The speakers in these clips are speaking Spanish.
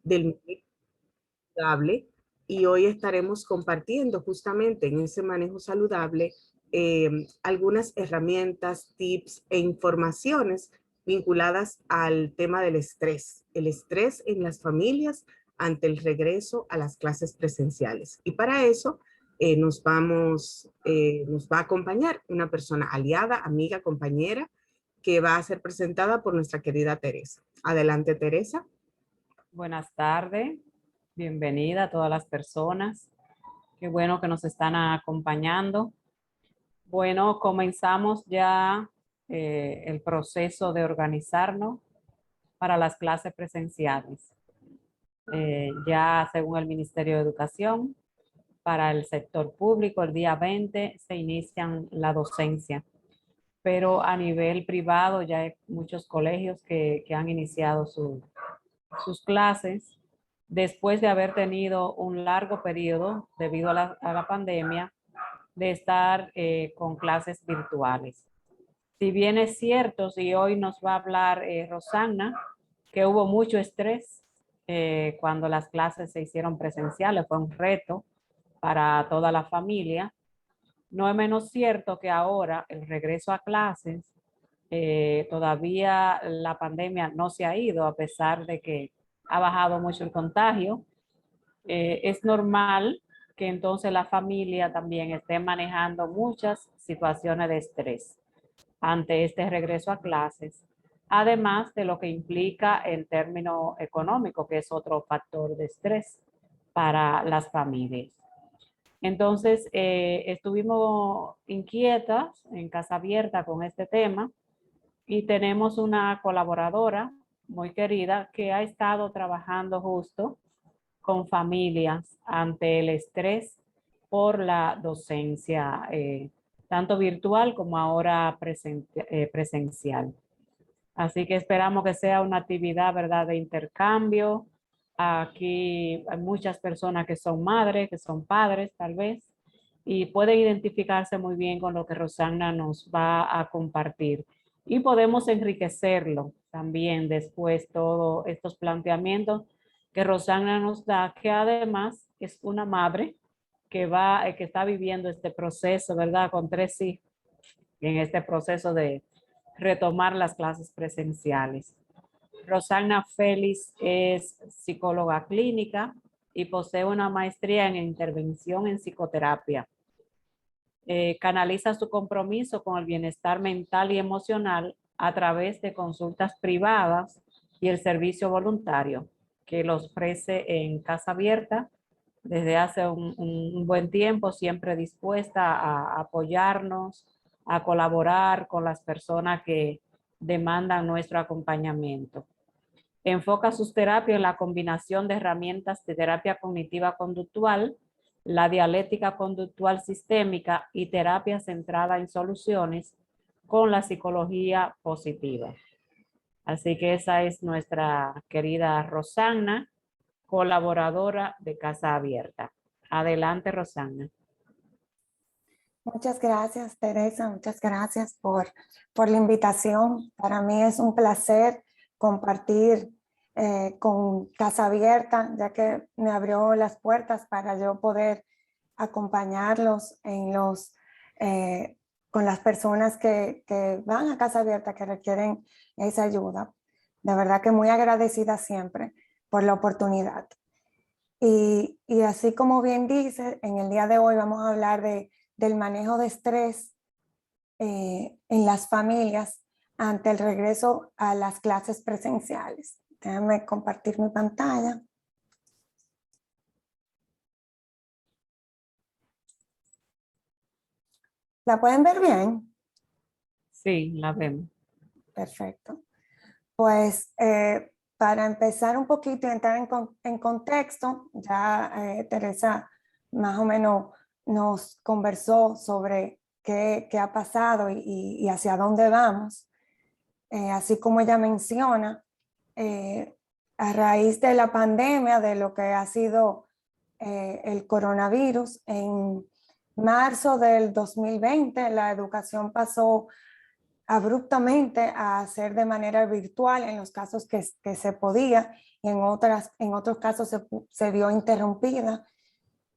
del manejo saludable, y hoy estaremos compartiendo justamente en ese manejo saludable algunas herramientas, tips e informaciones vinculadas al tema del estrés, el estrés en las familias ante el regreso a las clases presenciales. Y para eso nos va a acompañar una persona aliada, amiga, compañera, que va a ser presentada por nuestra querida Teresa. Adelante, Teresa. Buenas tardes, bienvenida a todas las personas. Qué bueno que nos están acompañando. Bueno, comenzamos ya el proceso de organizarnos para las clases presenciales. Ya según el Ministerio de Educación, para el sector público, el día 20 se inician la docencia, pero a nivel privado ya hay muchos colegios que han iniciado sus clases después de haber tenido un largo periodo debido a la pandemia de estar con clases virtuales. Si bien es cierto, si hoy nos va a hablar Rosanna, que hubo mucho estrés cuando las clases se hicieron presenciales, fue un reto para toda la familia. No es menos cierto que ahora el regreso a clases, todavía la pandemia no se ha ido a pesar de que ha bajado mucho el contagio. Es normal que entonces la familia también esté manejando muchas situaciones de estrés ante este regreso a clases, además de lo que implica en términos económicos, que es otro factor de estrés para las familias. Entonces, estuvimos inquietas en Casa Abierta con este tema y tenemos una colaboradora muy querida que ha estado trabajando justo con familias ante el estrés por la docencia, tanto virtual como ahora presencial. Así que esperamos que sea una actividad, ¿verdad?, de intercambio. Aquí hay muchas personas que son madres, que son padres tal vez, y pueden identificarse muy bien con lo que Rosanna nos va a compartir. Y podemos enriquecerlo también después todos estos planteamientos que Rosanna nos da, que además es una madre que está viviendo este proceso, ¿verdad? Con 3 hijos, en este proceso de retomar las clases presenciales. Rosanna Félix es psicóloga clínica y posee una maestría en intervención en psicoterapia. Canaliza su compromiso con el bienestar mental y emocional a través de consultas privadas y el servicio voluntario que los ofrece en Casa Abierta desde hace un buen tiempo, siempre dispuesta a apoyarnos, a colaborar con las personas que demandan nuestro acompañamiento. Enfoca sus terapias en la combinación de herramientas de terapia cognitiva conductual, la dialéctica conductual sistémica y terapia centrada en soluciones con la psicología positiva. Así que esa es nuestra querida Rosanna, colaboradora de Casa Abierta. Adelante, Rosanna. Muchas gracias, Teresa. Muchas gracias por la invitación. Para mí es un placer compartir con Casa Abierta, ya que me abrió las puertas para yo poder acompañarlos en con las personas que van a Casa Abierta, que requieren esa ayuda. De verdad que muy agradecida siempre por la oportunidad. Y así como bien dice, en el día de hoy vamos a hablar del manejo de estrés en las familias ante el regreso a las clases presenciales. Déjame compartir mi pantalla. ¿La pueden ver bien? Sí, la vemos. Perfecto. Pues para empezar un poquito y entrar en contexto, ya Teresa más o menos nos conversó sobre qué ha pasado y hacia dónde vamos. Así como ella menciona, a raíz de la pandemia, de lo que ha sido el coronavirus, en marzo del 2020 la educación pasó abruptamente a hacer de manera virtual en los casos que se podía, y en otros casos se vio interrumpida.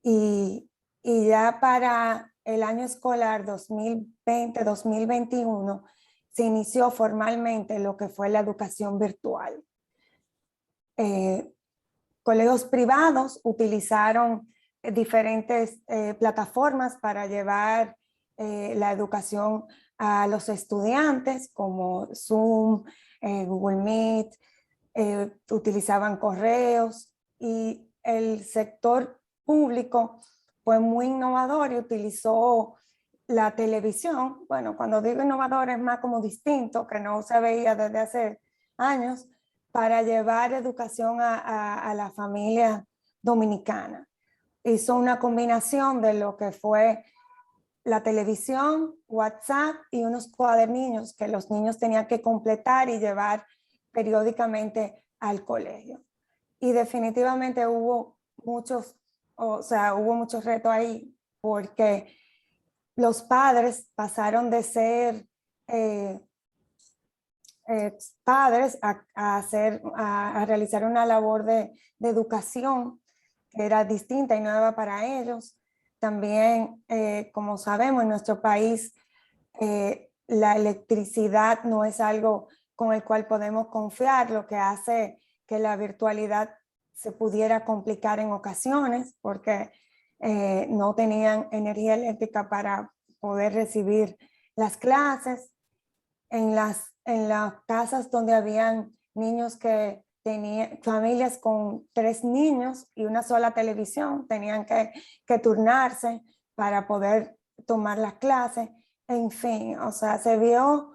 Y ya para el año escolar 2020-2021 se inició formalmente lo que fue la educación virtual. Colegios privados utilizaron diferentes plataformas para llevar la educación a los estudiantes, como Zoom, Google Meet, utilizaban correos, y el sector público fue muy innovador y utilizó la televisión. Bueno, cuando digo innovador es más como distinto, que no se veía desde hace años, para llevar educación a la familia dominicana. Hizo una combinación de lo que fue la televisión, WhatsApp y unos cuadernillos que los niños tenían que completar y llevar periódicamente al colegio. Y definitivamente hubo muchos retos ahí, porque los padres pasaron de ser padres a realizar una labor de educación que era distinta y nueva para ellos. También, como sabemos, en nuestro país la electricidad no es algo con el cual podemos confiar, lo que hace que la virtualidad se pudiera complicar en ocasiones, porque no tenían energía eléctrica para poder recibir las clases. En las casas donde habían niños que tenían familias con 3 niños y una sola televisión, tenían que turnarse para poder tomar las clases. En fin, o sea, se vio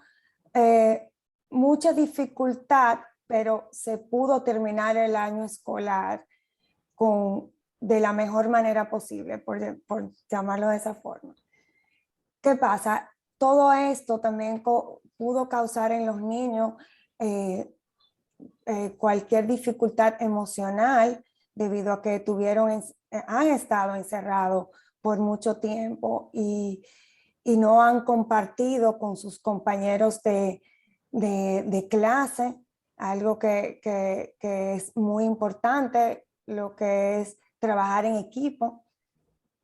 mucha dificultad, pero se pudo terminar el año escolar de la mejor manera posible, por llamarlo de esa forma. ¿Qué pasa? Todo esto también pudo causar en los niños cualquier dificultad emocional, debido a que han estado encerrados por mucho tiempo y no han compartido con sus compañeros de clase, algo que es muy importante, lo que es trabajar en equipo,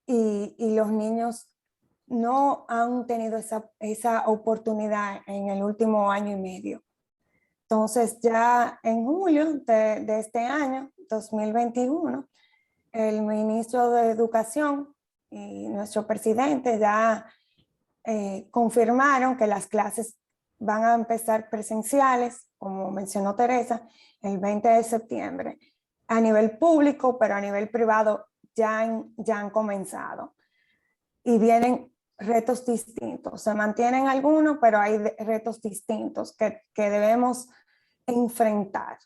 y los niños no han tenido esa oportunidad en el último año y medio. Entonces, ya en julio de este año, 2021, el ministro de Educación y nuestro presidente ya confirmaron que las clases van a empezar presenciales, como mencionó Teresa, el 20 de septiembre, a nivel público, pero a nivel privado ya han comenzado. Y vienen retos distintos. Se mantienen algunos, pero hay retos distintos que debemos enfrentar.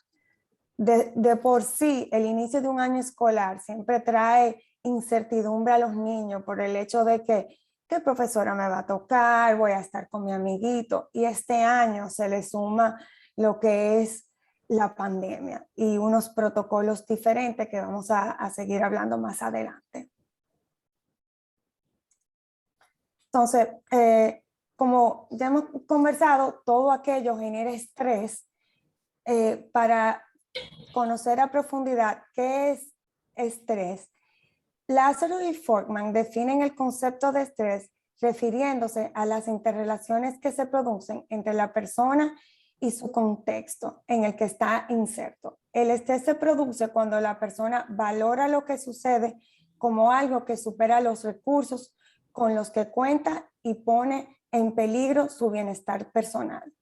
De por sí, el inicio de un año escolar siempre trae incertidumbre a los niños por el hecho de que ¿qué profesora me va a tocar? Voy a estar con mi amiguito. Y este año se le suma lo que es la pandemia y unos protocolos diferentes que vamos a seguir hablando más adelante. Entonces, como ya hemos conversado, todo aquello genera estrés. Para conocer a profundidad qué es estrés, Lázaro y Folkman definen el concepto de estrés refiriéndose a las interrelaciones que se producen entre la persona y su contexto en el que está inserto. El estrés se produce cuando la persona valora lo que sucede como algo que supera los recursos con los que cuenta y pone en peligro su bienestar personal.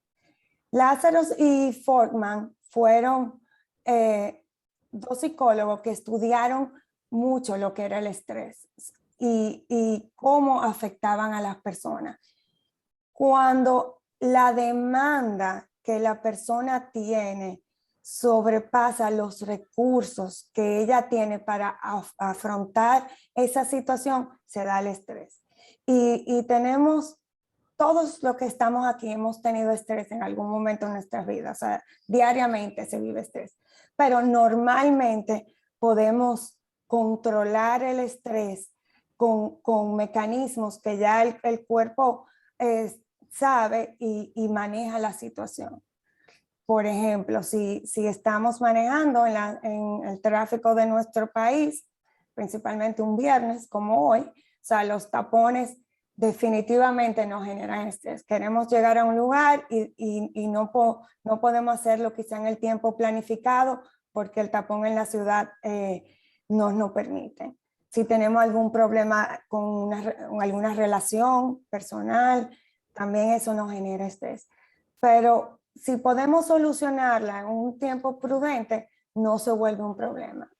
Lázaro y Folkman fueron dos psicólogos que estudiaron mucho lo que era el estrés y cómo afectaban a las personas. Cuando la demanda que la persona tiene sobrepasa los recursos que ella tiene para afrontar esa situación, se da el estrés. Y tenemos, todos los que estamos aquí hemos tenido estrés en algún momento en nuestras vidas, o sea, diariamente se vive estrés, pero normalmente podemos controlar el estrés con mecanismos que ya el cuerpo sabe y maneja la situación. Por ejemplo, si estamos manejando en el tráfico de nuestro país, principalmente un viernes como hoy, o sea, los tapones definitivamente nos generan estrés. Queremos llegar a un lugar y no podemos hacerlo quizá en el tiempo planificado porque el tapón en la ciudad nos no permite. Si tenemos algún problema con alguna relación personal, también eso nos genera estrés. Pero si podemos solucionarla en un tiempo prudente, no se vuelve un problema.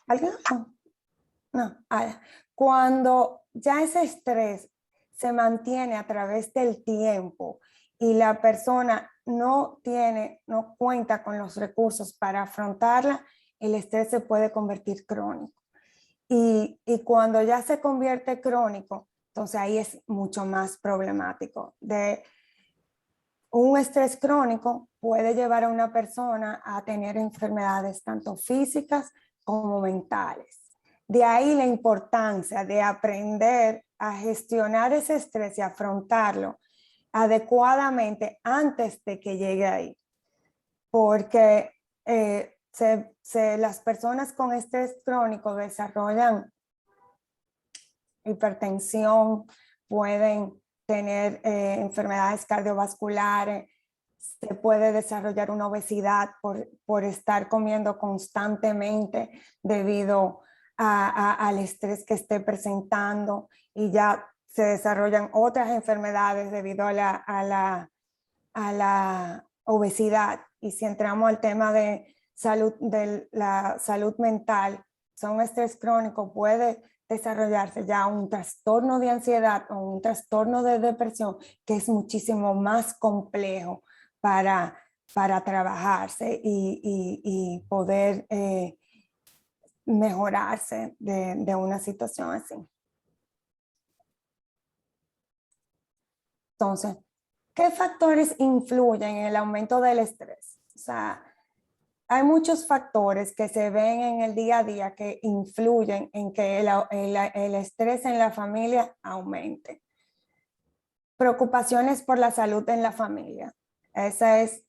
¿Alguien? No. Cuando ya ese estrés se mantiene a través del tiempo y la persona no cuenta con los recursos para afrontarla, el estrés se puede convertir crónico. Y cuando ya se convierte crónico, entonces ahí es mucho más problemático. Un estrés crónico puede llevar a una persona a tener enfermedades tanto físicas como mentales. De ahí la importancia de aprender a gestionar ese estrés y afrontarlo adecuadamente antes de que llegue ahí. Porque las personas con estrés crónico desarrollan hipertensión, pueden tener enfermedades cardiovasculares, se puede desarrollar una obesidad por estar comiendo constantemente debido al estrés que esté presentando, y ya se desarrollan otras enfermedades debido a la obesidad. Y si entramos al tema de la salud mental, un estrés crónico puede desarrollarse ya un trastorno de ansiedad o un trastorno de depresión que es muchísimo más complejo para trabajarse y poder mejorarse de una situación así. Entonces, ¿qué factores influyen en el aumento del estrés? O sea, hay muchos factores que se ven en el día a día que influyen en que el estrés en la familia aumente. Preocupaciones por la salud en la familia. Esa es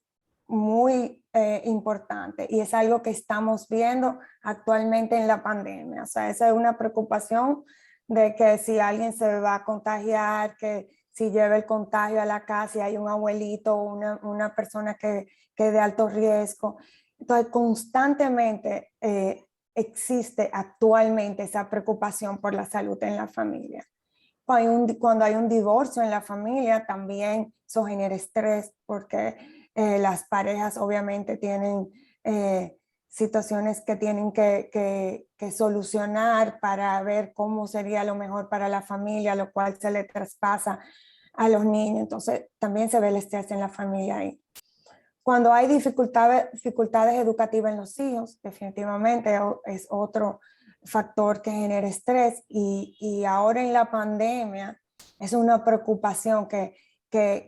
muy importante y es algo que estamos viendo actualmente en la pandemia. O sea, esa es una preocupación de que si alguien se va a contagiar, que si lleva el contagio a la casa y hay un abuelito o una persona que de alto riesgo. Entonces, constantemente existe actualmente esa preocupación por la salud en la familia. Cuando hay un divorcio en la familia, también eso genera estrés porque las parejas obviamente tienen situaciones que tienen que solucionar para ver cómo sería lo mejor para la familia, lo cual se le traspasa a los niños. Entonces, también se ve el estrés en la familia ahí. Cuando hay dificultades educativas en los hijos, definitivamente es otro factor que genera estrés, y ahora en la pandemia es una preocupación que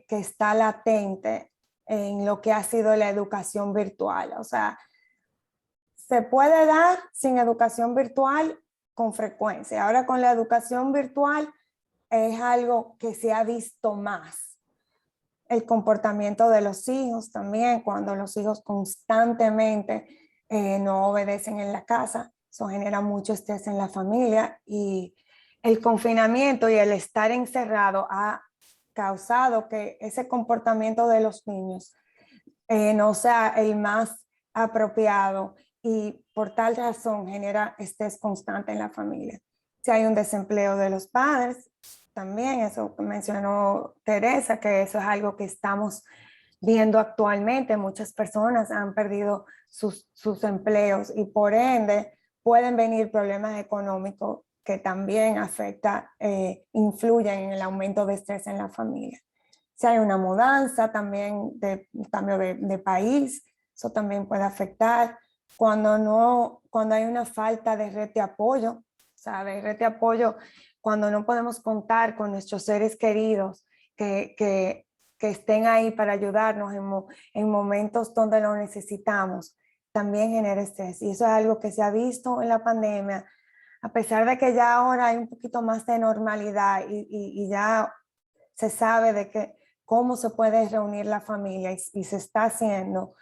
está latente en lo que ha sido la educación virtual. O sea, se puede dar sin educación virtual con frecuencia. Ahora con la educación virtual es algo que se ha visto más. El comportamiento de los hijos también, cuando los hijos constantemente no obedecen en la casa, eso genera mucho estrés en la familia, y el confinamiento y el estar encerrado ha causado que ese comportamiento de los niños no sea el más apropiado, y por tal razón genera estrés constante en la familia. Si hay un desempleo de los padres, también eso que mencionó Teresa, que eso es algo que estamos viendo actualmente. Muchas personas han perdido sus empleos y por ende pueden venir problemas económicos que también influyen en el aumento de estrés en la familia. Si hay una mudanza, también un cambio de país, eso también puede afectar. Cuando hay una falta de red de apoyo, o sea, de red de apoyo, cuando no podemos contar con nuestros seres queridos que estén ahí para ayudarnos en momentos donde lo necesitamos, también genera estrés. Y eso es algo que se ha visto en la pandemia a pesar de que ya ahora hay un poquito más de normalidad y ya se sabe de que cómo se puede reunir la familia y se está haciendo,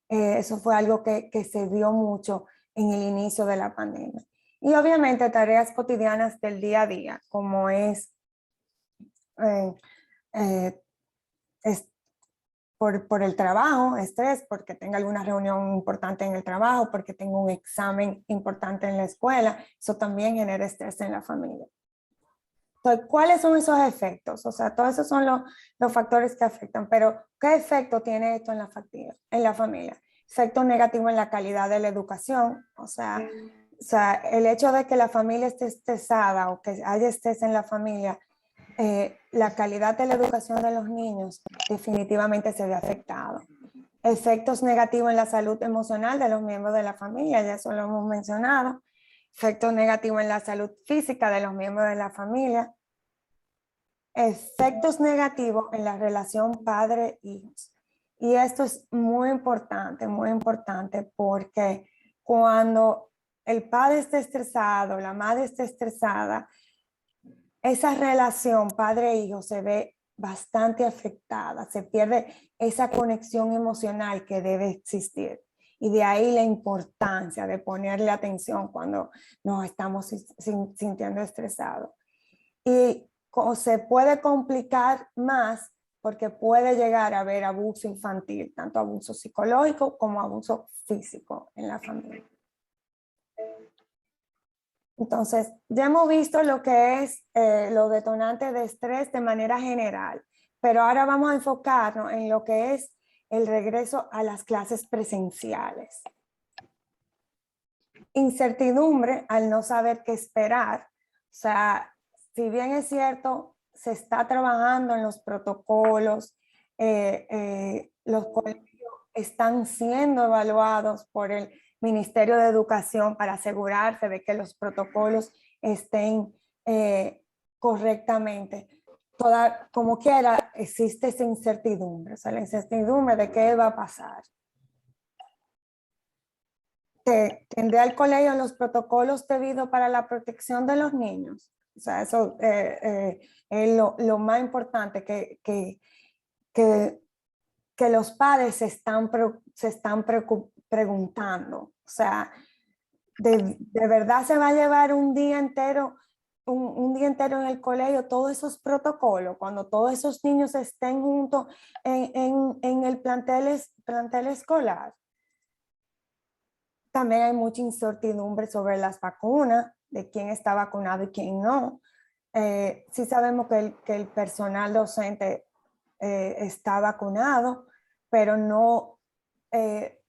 eso fue algo que se vio mucho en el inicio de la pandemia. Y obviamente tareas cotidianas del día a día, como es por el trabajo, estrés, porque tengo alguna reunión importante en el trabajo, porque tengo un examen importante en la escuela, eso también genera estrés en la familia. Entonces, ¿cuáles son esos efectos? O sea, todos esos son los factores que afectan, pero ¿qué efecto tiene esto en la familia? Efecto negativo en la calidad de la educación, o sea, el hecho de que la familia esté estresada o que haya estrés en la familia, la calidad de la educación de los niños definitivamente se ve afectado. Efectos negativos en la salud emocional de los miembros de la familia, ya eso lo hemos mencionado. Efectos negativos en la salud física de los miembros de la familia. Efectos negativos en la relación padre-hijos. Y esto es muy importante porque cuando el padre está estresado, la madre está estresada, esa relación padre-hijo se ve bastante afectada, se pierde esa conexión emocional que debe existir. Y de ahí la importancia de ponerle atención cuando nos estamos sintiendo estresados. Y se puede complicar más porque puede llegar a haber abuso infantil, tanto abuso psicológico como abuso físico en la familia. Entonces, ya hemos visto lo que es los detonantes de estrés de manera general, pero ahora vamos a enfocarnos en lo que es el regreso a las clases presenciales. Incertidumbre al no saber qué esperar. O sea, si bien es cierto, se está trabajando en los protocolos, los colegios están siendo evaluados por el Ministerio de Educación para asegurarse de que los protocolos estén correctamente. Como quiera, existe esa incertidumbre, o sea, la incertidumbre de qué va a pasar. ¿Tendrá el colegio los protocolos debidos para la protección de los niños? O sea, eso es lo más importante, que los padres se están preguntando. O sea, ¿de verdad se va a llevar un día entero, un día entero en el colegio, todos esos protocolos, cuando todos esos niños estén juntos en el plantel escolar? También hay mucha incertidumbre sobre las vacunas, de quién está vacunado y quién no. Sí sabemos que el personal docente está vacunado, pero no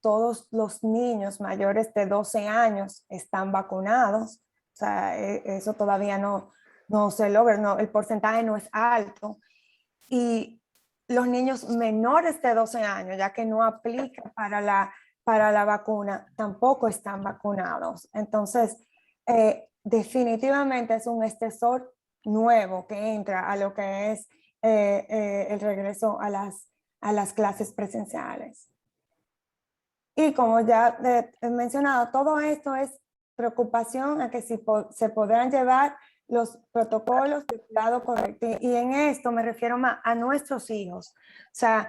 todos los niños mayores de 12 años están vacunados. O sea, eso todavía no se logra, el porcentaje no es alto. Y los niños menores de 12 años, ya que no aplica para la vacuna, tampoco están vacunados. Entonces, definitivamente es un estresor nuevo que entra a lo que es el regreso a las clases presenciales. Y como ya he mencionado, todo esto es preocupación a que si se podrán llevar los protocolos de cuidado correcto. Y en esto me refiero más a nuestros hijos. O sea,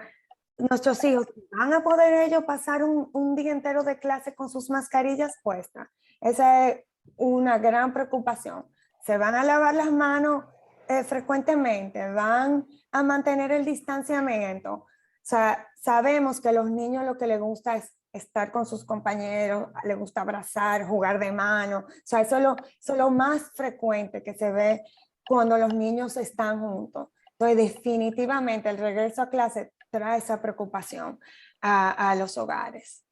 nuestros hijos van a poder ellos pasar un día entero de clase con sus mascarillas puestas. Esa es una gran preocupación. Se van a lavar las manos frecuentemente, van a mantener el distanciamiento. O sea, sabemos que a los niños lo que les gusta es estar con sus compañeros, les gusta abrazar, jugar de mano. O sea, eso es lo más frecuente que se ve cuando los niños están juntos. Entonces, definitivamente el regreso a clase trae esa preocupación a los hogares.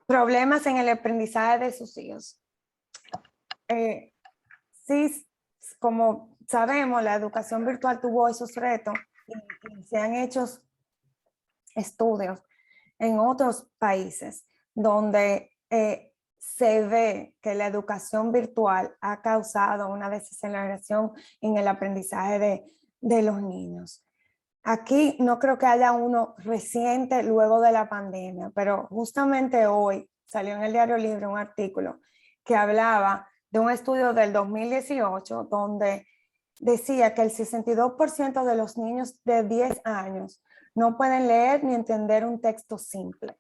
Problemas en el aprendizaje de sus hijos. Sí, como sabemos, la educación virtual tuvo esos retos y se han hecho estudios en otros países donde se ve que la educación virtual ha causado una desaceleración en el aprendizaje de los niños. Aquí no creo que haya uno reciente luego de la pandemia, pero justamente hoy salió en el Diario Libre un artículo que hablaba de un estudio del 2018 donde decía que el 62% de los niños de 10 años no pueden leer ni entender un texto simple.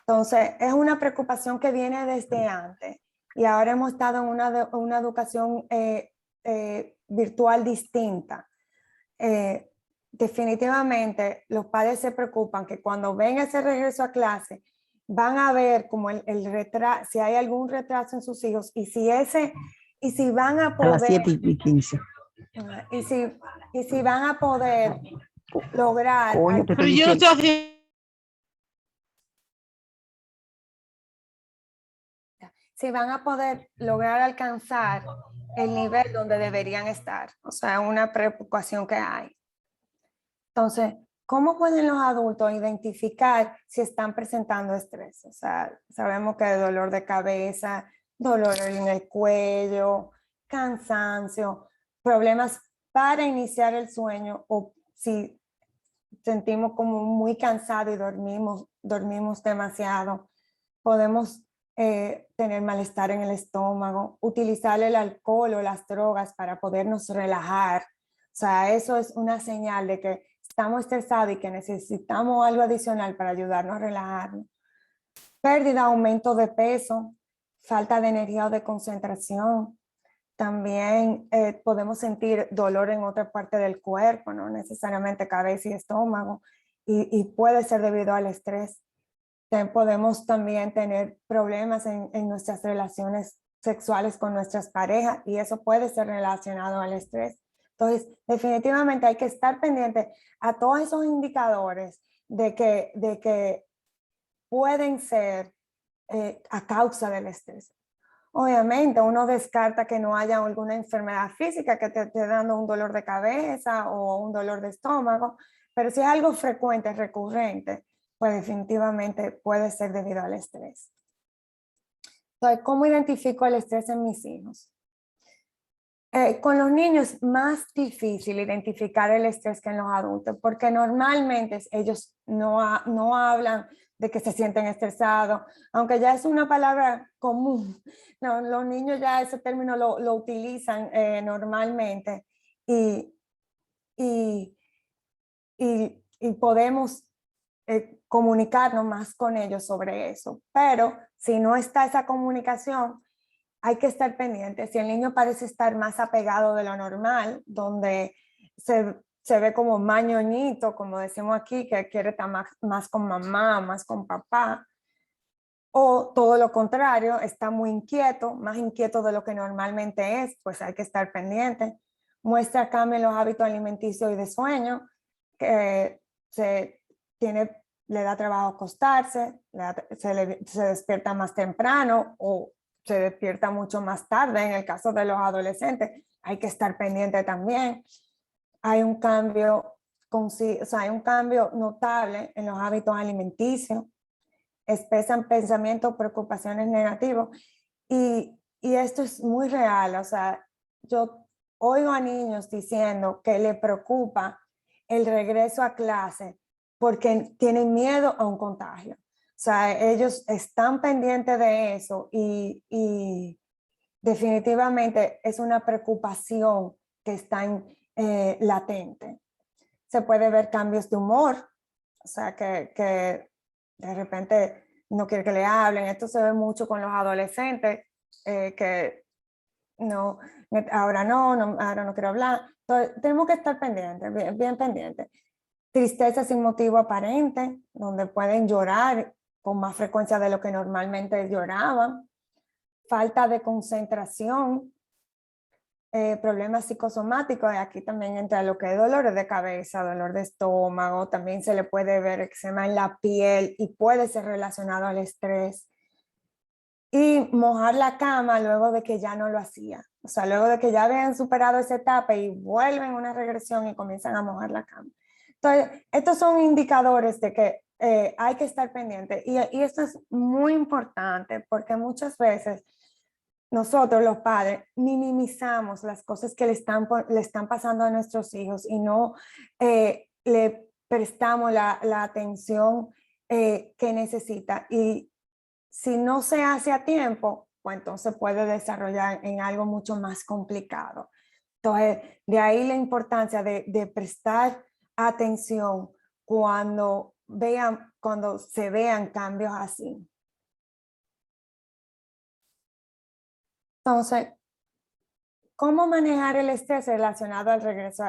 Entonces, es una preocupación que viene desde antes y ahora hemos estado en una educación virtual distinta. Definitivamente, los padres se preocupan que cuando ven ese regreso a clase, van a ver como el retraso, si hay algún retraso en sus hijos y si van a poder... A las 7:15. Y si van a poder lograr... Coño, te Pero estoy yo no diciendo. estoy haciendo. Si van a poder lograr alcanzar el nivel donde deberían estar. O sea, una preocupación que hay. Entonces, ¿cómo pueden los adultos identificar si están presentando estrés? O sea, sabemos que hay dolor de cabeza, dolor en el cuello, cansancio, problemas para iniciar el sueño o si sentimos como muy cansados y dormimos demasiado. Podemos tener malestar en el estómago, utilizar el alcohol o las drogas para podernos relajar. O sea, eso es una señal de que estamos estresados y que necesitamos algo adicional para ayudarnos a relajarnos. Pérdida, aumento de peso, falta de energía o de concentración. También podemos sentir dolor en otra parte del cuerpo, no necesariamente cabeza y estómago, y puede ser debido al estrés. Podemos también tener problemas en nuestras relaciones sexuales con nuestras parejas y eso puede ser relacionado al estrés. Entonces, definitivamente hay que estar pendiente a todos esos indicadores de que pueden ser a causa del estrés. Obviamente, uno descarta que no haya alguna enfermedad física que te esté dando un dolor de cabeza o un dolor de estómago, pero si es algo frecuente, recurrente, pues definitivamente puede ser debido al estrés. Entonces, ¿cómo identifico el estrés en mis hijos? Con los niños es más difícil identificar el estrés que en los adultos, porque normalmente ellos no hablan de que se sienten estresados, aunque ya es una palabra común. No, los niños ya ese término lo utilizan normalmente y podemos comunicarnos más con ellos sobre eso. Pero si no está esa comunicación, hay que estar pendiente. Si el niño parece estar más apegado de lo normal, donde se ve como mañoñito, como decimos aquí, que quiere estar más con mamá, más con papá, o todo lo contrario, está muy inquieto, más inquieto de lo que normalmente es, pues hay que estar pendiente. Muestra cambio en los hábitos alimenticios y de sueño, que le da trabajo acostarse, se despierta más temprano o se despierta mucho más tarde. En el caso de los adolescentes, hay que estar pendiente también. Hay un cambio notable en los hábitos alimenticios, expresan pensamientos, preocupaciones negativos y esto es muy real. O sea, yo oigo a niños diciendo que le preocupa el regreso a clase porque tienen miedo a un contagio. O sea, ellos están pendientes de eso y definitivamente es una preocupación que está latente. Se puede ver cambios de humor, o sea, que de repente no quiere que le hablen. Esto se ve mucho con los adolescentes, que no, ahora no quiero hablar. Entonces, tenemos que estar pendientes, bien pendientes. Tristeza sin motivo aparente, donde pueden llorar con más frecuencia de lo que normalmente lloraban. Falta de concentración, problemas psicosomáticos, y aquí también entra lo que es dolores de cabeza, dolor de estómago, también se le puede ver eczema en la piel y puede ser relacionado al estrés. Y mojar la cama luego de que ya no lo hacía, o sea, luego de que ya habían superado esa etapa y vuelven a una regresión y comienzan a mojar la cama. Entonces, estos son indicadores de que hay que estar pendiente y esto es muy importante porque muchas veces nosotros los padres minimizamos las cosas que le están pasando a nuestros hijos y no le prestamos la atención que necesita. Y si no se hace a tiempo, pues entonces puede desarrollar en algo mucho más complicado. Entonces, de ahí la importancia de prestar atención cuando se vean cambios así. Entonces, ¿cómo manejar el estrés relacionado al regreso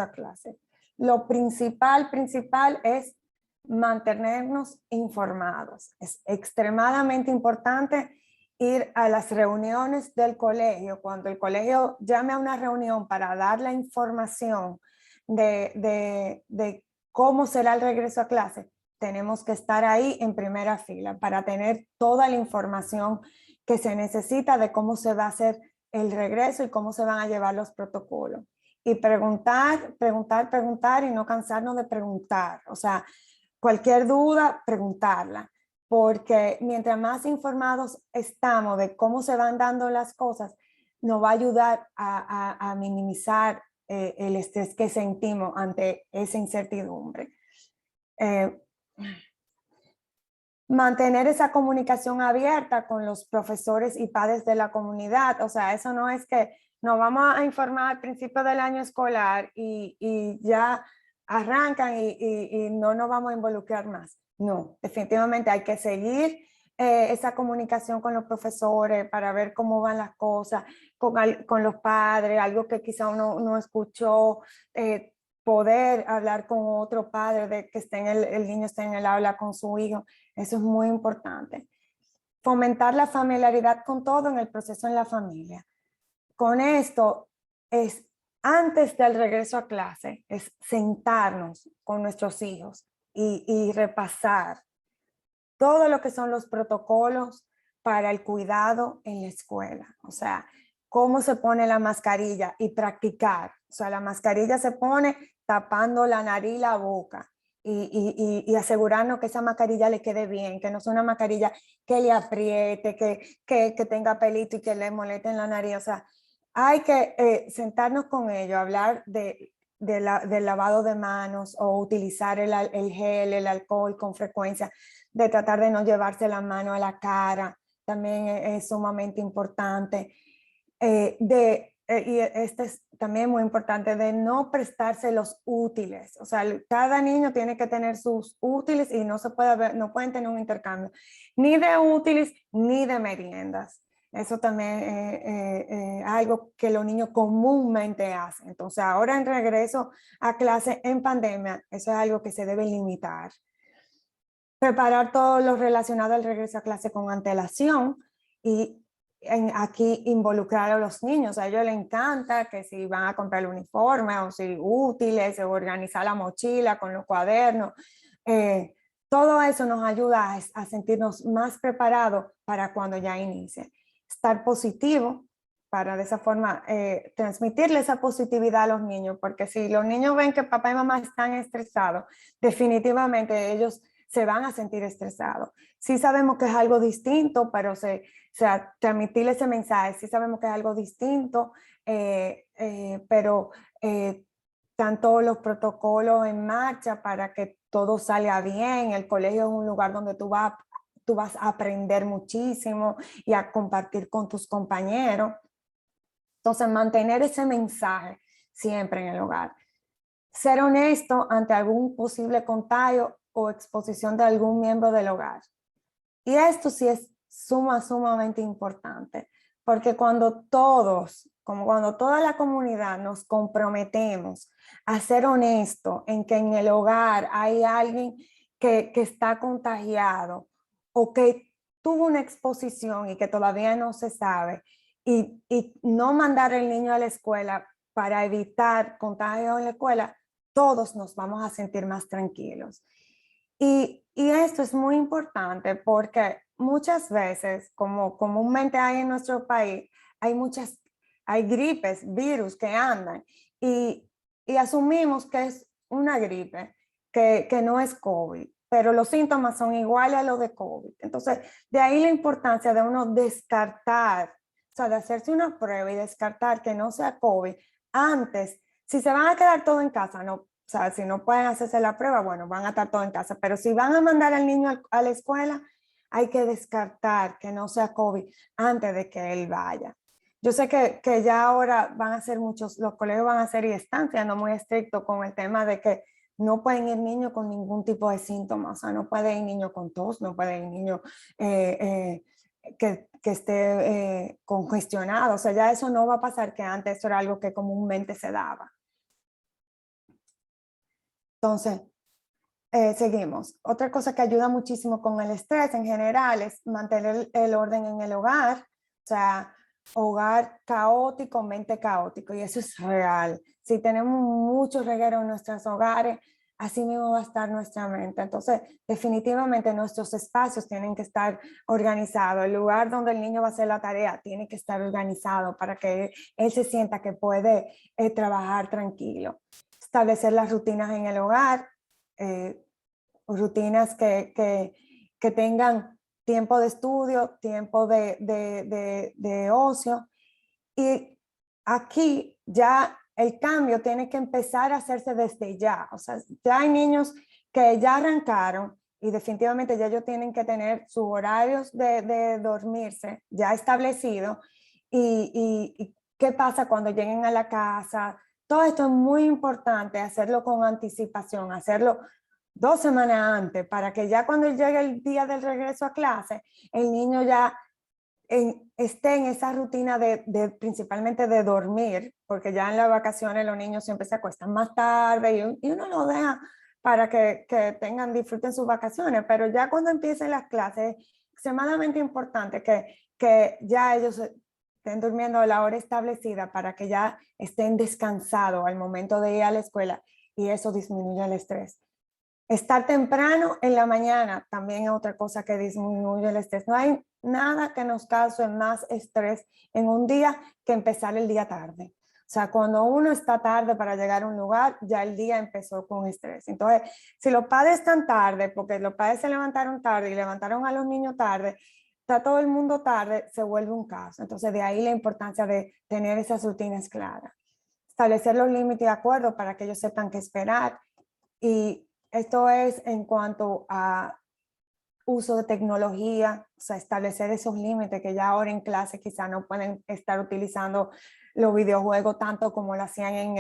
a clase? Lo principal es mantenernos informados. Es extremadamente importante ir a las reuniones del colegio. Cuando el colegio llame a una reunión para dar la información de cómo será el regreso a clase, tenemos que estar ahí en primera fila para tener toda la información que se necesita de cómo se va a hacer el regreso y cómo se van a llevar los protocolos. Y preguntar y no cansarnos de preguntar. O sea, cualquier duda, preguntarla. Porque mientras más informados estamos de cómo se van dando las cosas, nos va a ayudar a minimizar el estrés que sentimos ante esa incertidumbre. Mantener esa comunicación abierta con los profesores y padres de la comunidad. O sea, eso no es que nos vamos a informar al principio del año escolar y ya arrancan y no nos vamos a involucrar más. No, definitivamente hay que seguir esa comunicación con los profesores para ver cómo van las cosas, con los padres, algo que quizá uno no escuchó, poder hablar con otro padre de que el niño esté en el aula con su hijo. Eso es muy importante. Fomentar la familiaridad con todo en el proceso en la familia. Con esto, antes del regreso a clase, es sentarnos con nuestros hijos y repasar todo lo que son los protocolos para el cuidado en la escuela. O sea, cómo se pone la mascarilla y practicar. O sea, la mascarilla se pone tapando la nariz y la boca. Y asegurarnos que esa mascarilla le quede bien, que no sea una mascarilla que le apriete, que tenga pelito y que le moleste en la nariz. O sea, hay que sentarnos con ellos, hablar del lavado de manos o utilizar el gel, el alcohol con frecuencia, de tratar de no llevarse la mano a la cara, también es sumamente importante. Y este es también muy importante, de no prestarse los útiles. O sea, cada niño tiene que tener sus útiles y no pueden tener un intercambio ni de útiles ni de meriendas. Eso también es algo que los niños comúnmente hacen. Entonces, ahora en regreso a clase en pandemia, eso es algo que se debe limitar. Preparar todo lo relacionado al regreso a clase con antelación y aquí involucrar a los niños. A ellos les encanta que si van a comprar el uniforme o si útiles o organizar la mochila con los cuadernos. Todo eso nos ayuda a sentirnos más preparados para cuando ya inicie. Estar positivo para de esa forma transmitirle esa positividad a los niños, porque si los niños ven que papá y mamá están estresados, definitivamente ellos se van a sentir estresados. Sí sabemos que es algo distinto, pero transmitirle ese mensaje, sí sabemos que es algo distinto, pero están todos los protocolos en marcha para que todo salga bien. El colegio es un lugar donde tú vas a aprender muchísimo y a compartir con tus compañeros. Entonces, mantener ese mensaje siempre en el hogar. Ser honesto ante algún posible contagio o exposición de algún miembro del hogar. Y esto sí es sumamente importante, porque cuando toda la comunidad nos comprometemos a ser honestos en que en el hogar hay alguien que está contagiado o que tuvo una exposición y que todavía no se sabe, y no mandar al niño a la escuela para evitar contagios en la escuela, todos nos vamos a sentir más tranquilos. Y esto es muy importante porque muchas veces, como comúnmente hay en nuestro país, hay gripes, virus que andan y asumimos que es una gripe, que no es COVID, pero los síntomas son iguales a los de COVID. Entonces, de ahí la importancia de uno descartar, o sea, de hacerse una prueba y descartar que no sea COVID antes. Si se van a quedar todo en casa, no. O sea, si no pueden hacerse la prueba, bueno, van a estar todos en casa. Pero si van a mandar al niño a la escuela, hay que descartar que no sea COVID antes de que él vaya. Yo sé que ya ahora van a ser muchos, los colegios van a ser y están siendo muy estrictos con el tema de que no pueden ir niños con ningún tipo de síntomas, o sea, no puede ir niño con tos, no puede ir niño que esté congestionado, o sea, ya eso no va a pasar, que antes eso era algo que comúnmente se daba. Entonces, seguimos. Otra cosa que ayuda muchísimo con el estrés en general es mantener el orden en el hogar, o sea, hogar caótico, mente caótico, y eso es real. Si tenemos mucho reguero en nuestros hogares, así mismo va a estar nuestra mente. Entonces, definitivamente nuestros espacios tienen que estar organizados. El lugar donde el niño va a hacer la tarea tiene que estar organizado para que él se sienta que puede trabajar tranquilo. Establecer las rutinas en el hogar, rutinas que tengan tiempo de estudio, tiempo de ocio. Y aquí ya el cambio tiene que empezar a hacerse desde ya. O sea, ya hay niños que ya arrancaron y definitivamente ya ellos tienen que tener sus horarios de dormirse ya establecidos. Y qué pasa cuando lleguen a la casa. Todo esto es muy importante, hacerlo con anticipación, hacerlo 2 semanas antes, para que ya cuando llegue el día del regreso a clase, el niño ya esté en esa rutina principalmente de dormir, porque ya en las vacaciones los niños siempre se acuestan más tarde y uno lo deja para que disfruten sus vacaciones, pero ya cuando empiecen las clases es extremadamente importante que ya ellos estén durmiendo a la hora establecida para que ya estén descansados al momento de ir a la escuela, y eso disminuye el estrés. Estar temprano en la mañana también es otra cosa que disminuye el estrés. No hay nada que nos cause más estrés en un día que empezar el día tarde. O sea, cuando uno está tarde para llegar a un lugar, ya el día empezó con estrés. Entonces, si los padres están tarde, porque los padres se levantaron tarde y levantaron a los niños tarde, está todo el mundo tarde, se vuelve un caos. Entonces, de ahí la importancia de tener esas rutinas claras. Establecer los límites de acuerdo para que ellos sepan qué esperar. Y esto es en cuanto a uso de tecnología, o sea, establecer esos límites que ya ahora en clase quizá no pueden estar utilizando los videojuegos tanto como lo hacían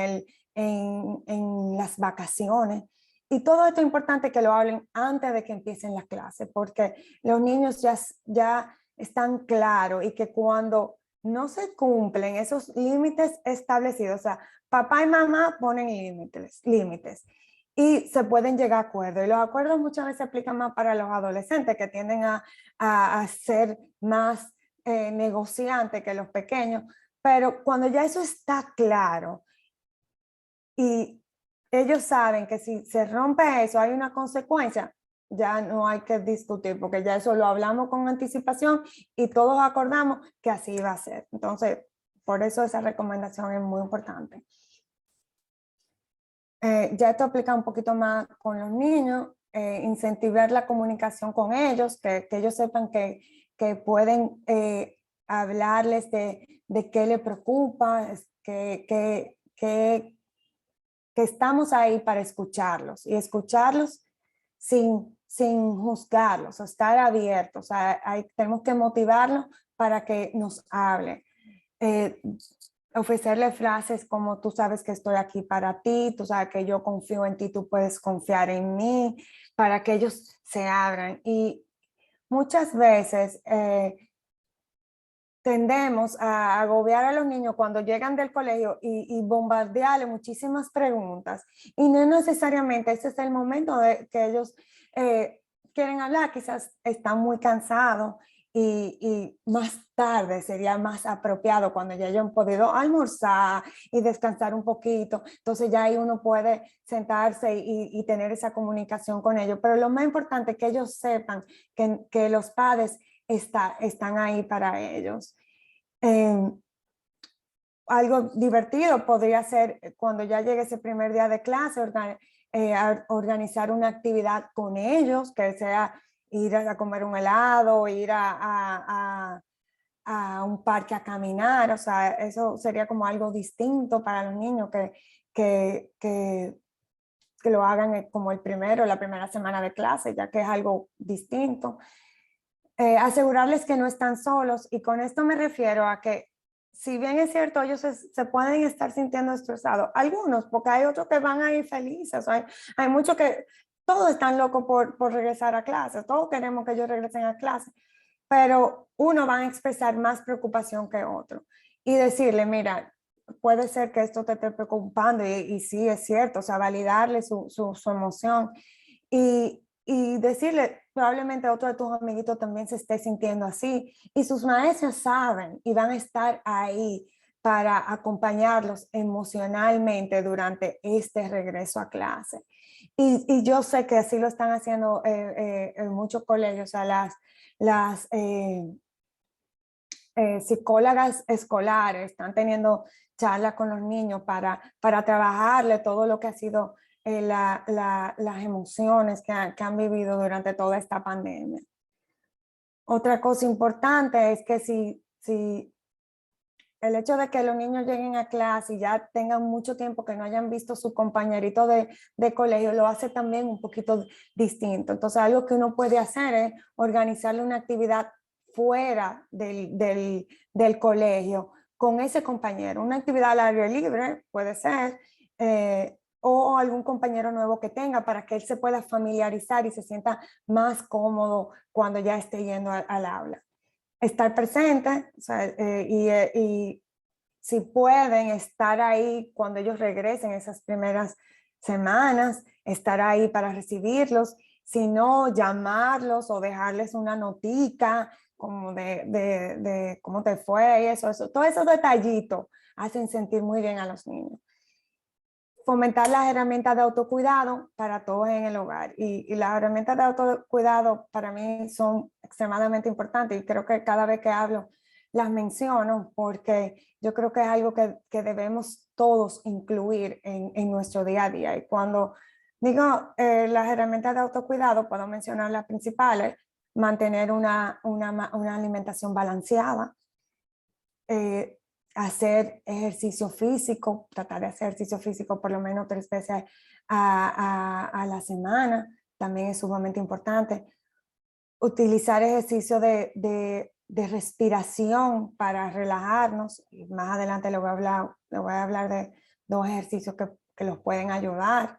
en las vacaciones. Y todo esto es importante que lo hablen antes de que empiecen las clases, porque los niños ya están claros, y que cuando no se cumplen esos límites establecidos, o sea, papá y mamá ponen límites y se pueden llegar a acuerdos. Y los acuerdos muchas veces se aplican más para los adolescentes, que tienden a ser más negociantes que los pequeños. Pero cuando ya eso está claro y ellos saben que si se rompe eso hay una consecuencia, ya no hay que discutir, porque ya eso lo hablamos con anticipación y todos acordamos que así va a ser. Entonces, por eso esa recomendación es muy importante. Ya esto aplica un poquito más con los niños, incentivar la comunicación con ellos, que ellos sepan que pueden hablarles de qué les preocupa, que estamos ahí para escucharlos, y escucharlos sin juzgarlos, o estar abiertos. O sea, tenemos que motivarlos para que nos hablen. Ofrecerle frases como: tú sabes que estoy aquí para ti, tú sabes que yo confío en ti, tú puedes confiar en mí, para que ellos se abran. Y muchas veces tendemos a agobiar a los niños cuando llegan del colegio y bombardearles muchísimas preguntas, y no necesariamente ese es el momento de que ellos quieren hablar. Quizás están muy cansados y más tarde sería más apropiado, cuando ya hayan podido almorzar y descansar un poquito. Entonces ya ahí uno puede sentarse y tener esa comunicación con ellos. Pero lo más importante es que ellos sepan que los padres están ahí para ellos. Algo divertido podría ser, cuando ya llegue ese primer día de clase, organizar una actividad con ellos, que sea ir a comer un helado, ir a un parque a caminar. O sea, eso sería como algo distinto para los niños, que lo hagan como la primera semana de clase, ya que es algo distinto. asegurarles que no están solos, y con esto me refiero a que si bien es cierto, ellos se pueden estar sintiendo estresados, algunos, porque hay otros que van a ir felices, hay muchos que todos están locos por regresar a clase, todos queremos que ellos regresen a clase, pero uno va a expresar más preocupación que otro y decirle, mira, puede ser que esto te esté preocupando y sí es cierto, o sea, validarle su emoción y decirle, probablemente otro de tus amiguitos también se esté sintiendo así, y sus maestros saben y van a estar ahí para acompañarlos emocionalmente durante este regreso a clase. Y yo sé que así lo están haciendo en muchos colegios, o sea, las psicólogas escolares están teniendo charlas con los niños para trabajarle todo lo que ha sido las emociones que han vivido durante toda esta pandemia. Otra cosa importante es que si el hecho de que los niños lleguen a clase y ya tengan mucho tiempo que no hayan visto su compañerito de colegio, lo hace también un poquito distinto. Entonces, algo que uno puede hacer es organizarle una actividad fuera del colegio con ese compañero. Una actividad al aire libre puede ser, o algún compañero nuevo que tenga para que él se pueda familiarizar y se sienta más cómodo cuando ya esté yendo al aula. Estar presente, o sea, y si pueden estar ahí cuando ellos regresen esas primeras semanas, estar ahí para recibirlos, si no, llamarlos o dejarles una notica como de cómo te fue y eso, todos esos detallitos hacen sentir muy bien a los niños. Fomentar las herramientas de autocuidado para todos en el hogar. Y las herramientas de autocuidado para mí son extremadamente importantes y creo que cada vez que hablo las menciono porque yo creo que es algo que debemos todos incluir en nuestro día a día. Y cuando digo las herramientas de autocuidado, puedo mencionar las principales: mantener una alimentación balanceada, hacer ejercicio físico, tratar de hacer ejercicio físico por lo menos 3 veces a la semana, también es sumamente importante. Utilizar ejercicio de respiración para relajarnos, y más adelante le voy a hablar de 2 ejercicios que los pueden ayudar.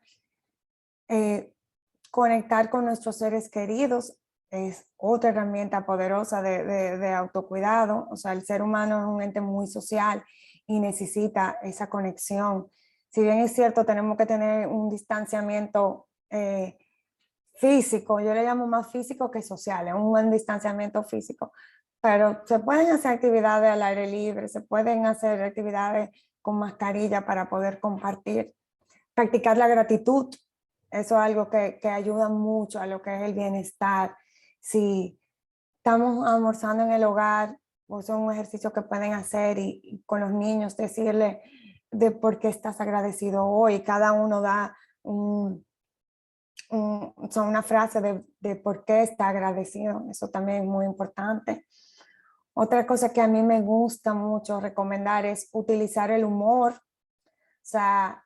Conectar con nuestros seres queridos es otra herramienta poderosa de autocuidado. O sea, el ser humano es un ente muy social y necesita esa conexión. Si bien es cierto, tenemos que tener un distanciamiento físico, yo le llamo más físico que social, es un buen distanciamiento físico, pero se pueden hacer actividades al aire libre, se pueden hacer actividades con mascarilla para poder compartir. Practicar la gratitud, eso es algo que ayuda mucho a lo que es el bienestar. Si estamos almorzando en el hogar, pues es un ejercicio que pueden hacer y con los niños decirle de por qué estás agradecido hoy. Cada uno da una frase de por qué está agradecido. Eso también es muy importante. Otra cosa que a mí me gusta mucho recomendar es utilizar el humor. O sea,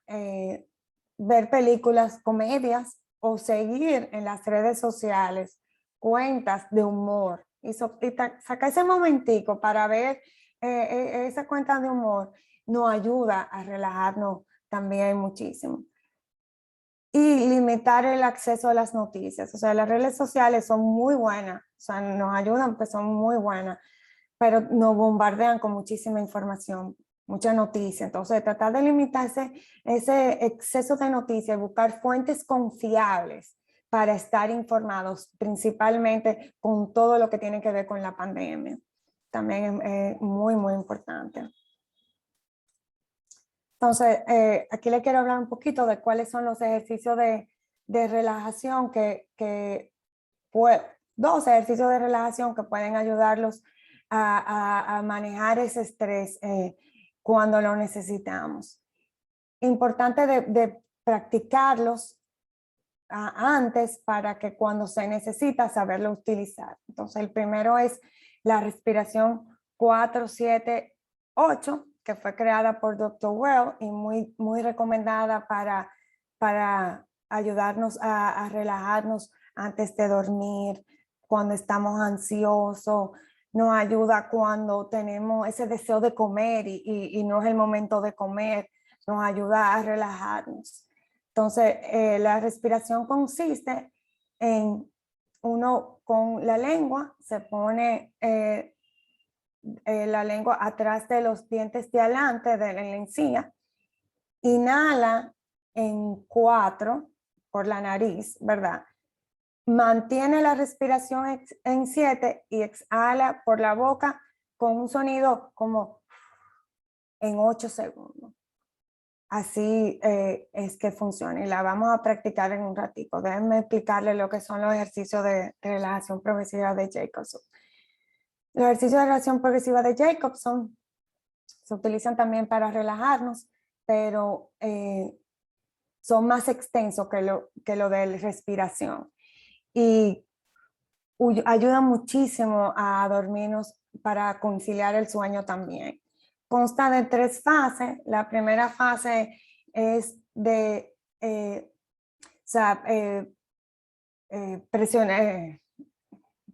ver películas, comedias o seguir en las redes sociales cuentas de humor y sacar ese momentico para ver esa cuenta de humor nos ayuda a relajarnos también muchísimo. Y limitar el acceso a las noticias. O sea, las redes sociales son muy buenas, o sea, nos ayudan, pues son muy buenas, pero nos bombardean con muchísima información, mucha noticia. Entonces, tratar de limitarse ese exceso de noticias, buscar fuentes confiables para estar informados, principalmente con todo lo que tiene que ver con la pandemia. También es muy, muy importante. Entonces, aquí le quiero hablar un poquito de cuáles son los ejercicios de relajación dos ejercicios de relajación que pueden ayudarlos a manejar ese estrés cuando lo necesitamos. Importante de practicarlos antes para que cuando se necesita saberlo utilizar. Entonces, el primero es la respiración 4-7-8, que fue creada por Dr. Well y muy recomendada para ayudarnos a relajarnos antes de dormir, cuando estamos ansiosos, nos ayuda cuando tenemos ese deseo de comer y no es el momento de comer, nos ayuda a relajarnos. Entonces, la respiración consiste en uno con la lengua, se pone la lengua atrás de los dientes de adelante de la encía, inhala en 4 por la nariz, ¿verdad? Mantiene la respiración en 7 y exhala por la boca con un sonido como en 8 segundos. Así es que funciona y la vamos a practicar en un ratito. Déjenme explicarles lo que son los ejercicios de relajación progresiva de Jacobson. Los ejercicios de relajación progresiva de Jacobson se utilizan también para relajarnos, pero son más extensos que lo de respiración. Y ayuda muchísimo a dormirnos para conciliar el sueño también. Consta de 3 fases. La primera fase es de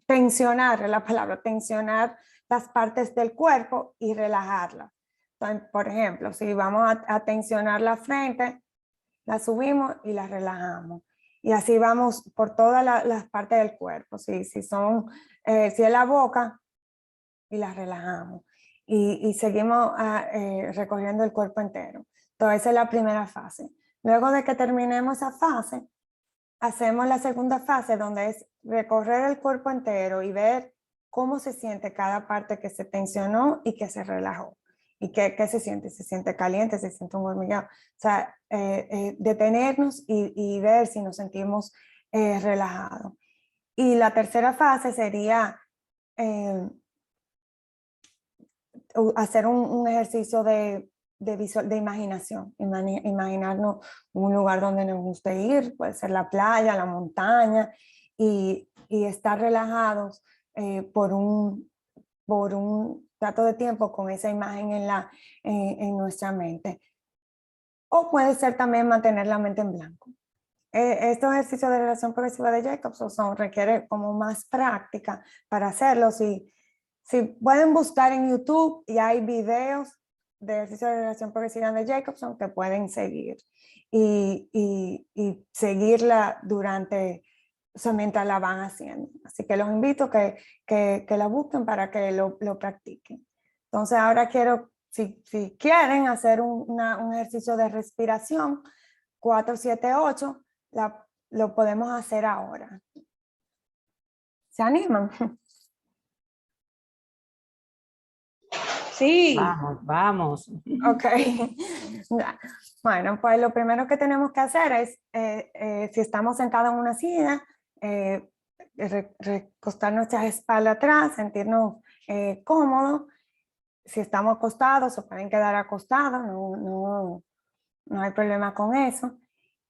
tensionar, la palabra, tensionar las partes del cuerpo y relajarlas. Entonces, por ejemplo, si vamos a tensionar la frente, la subimos y la relajamos. Y así vamos por todas las partes del cuerpo. Si es la boca, y la relajamos. Y seguimos recorriendo el cuerpo entero. Entonces, esa es la primera fase. Luego de que terminemos esa fase, hacemos la segunda fase, donde es recorrer el cuerpo entero y ver cómo se siente cada parte que se tensionó y que se relajó. ¿Y qué se siente? ¿Se siente caliente? ¿Se siente un hormigueo? O sea, detenernos y ver si nos sentimos relajados. Y la tercera fase sería hacer un ejercicio de imaginación. Imaginarnos un lugar donde nos guste ir, puede ser la playa, la montaña, y estar relajados por un rato de tiempo con esa imagen en nuestra mente. O puede ser también mantener la mente en blanco. Estos ejercicios de relajación progresiva de Jacobson requiere como más práctica para hacerlos. Si pueden buscar en YouTube, y hay videos de ejercicios de relajación progresiva de Jacobson que pueden seguir y seguirla mientras la van haciendo. Así que los invito que la busquen para que lo practiquen. Entonces ahora quiero, si quieren hacer un ejercicio de respiración 4-7-8, lo podemos hacer ahora. ¿Se animan? Sí. Vamos. Ok. Bueno, pues lo primero que tenemos que hacer es, si estamos sentados en una silla, recostar nuestras espaldas atrás, sentirnos cómodos. Si estamos acostados, se pueden quedar acostados, no hay problema con eso.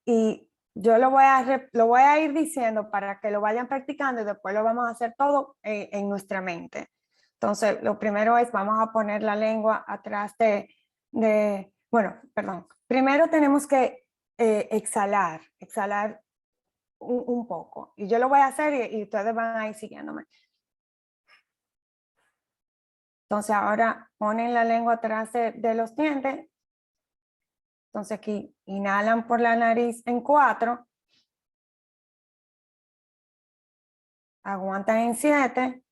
Y yo lo voy a ir diciendo para que lo vayan practicando y después lo vamos a hacer todo en nuestra mente. Entonces, lo primero es, vamos a poner la lengua atrás primero tenemos que exhalar un poco. Y yo lo voy a hacer y ustedes van a ir siguiéndome. Entonces, ahora ponen la lengua atrás de los dientes. Entonces, aquí inhalan por la nariz en 4. Aguantan en 7.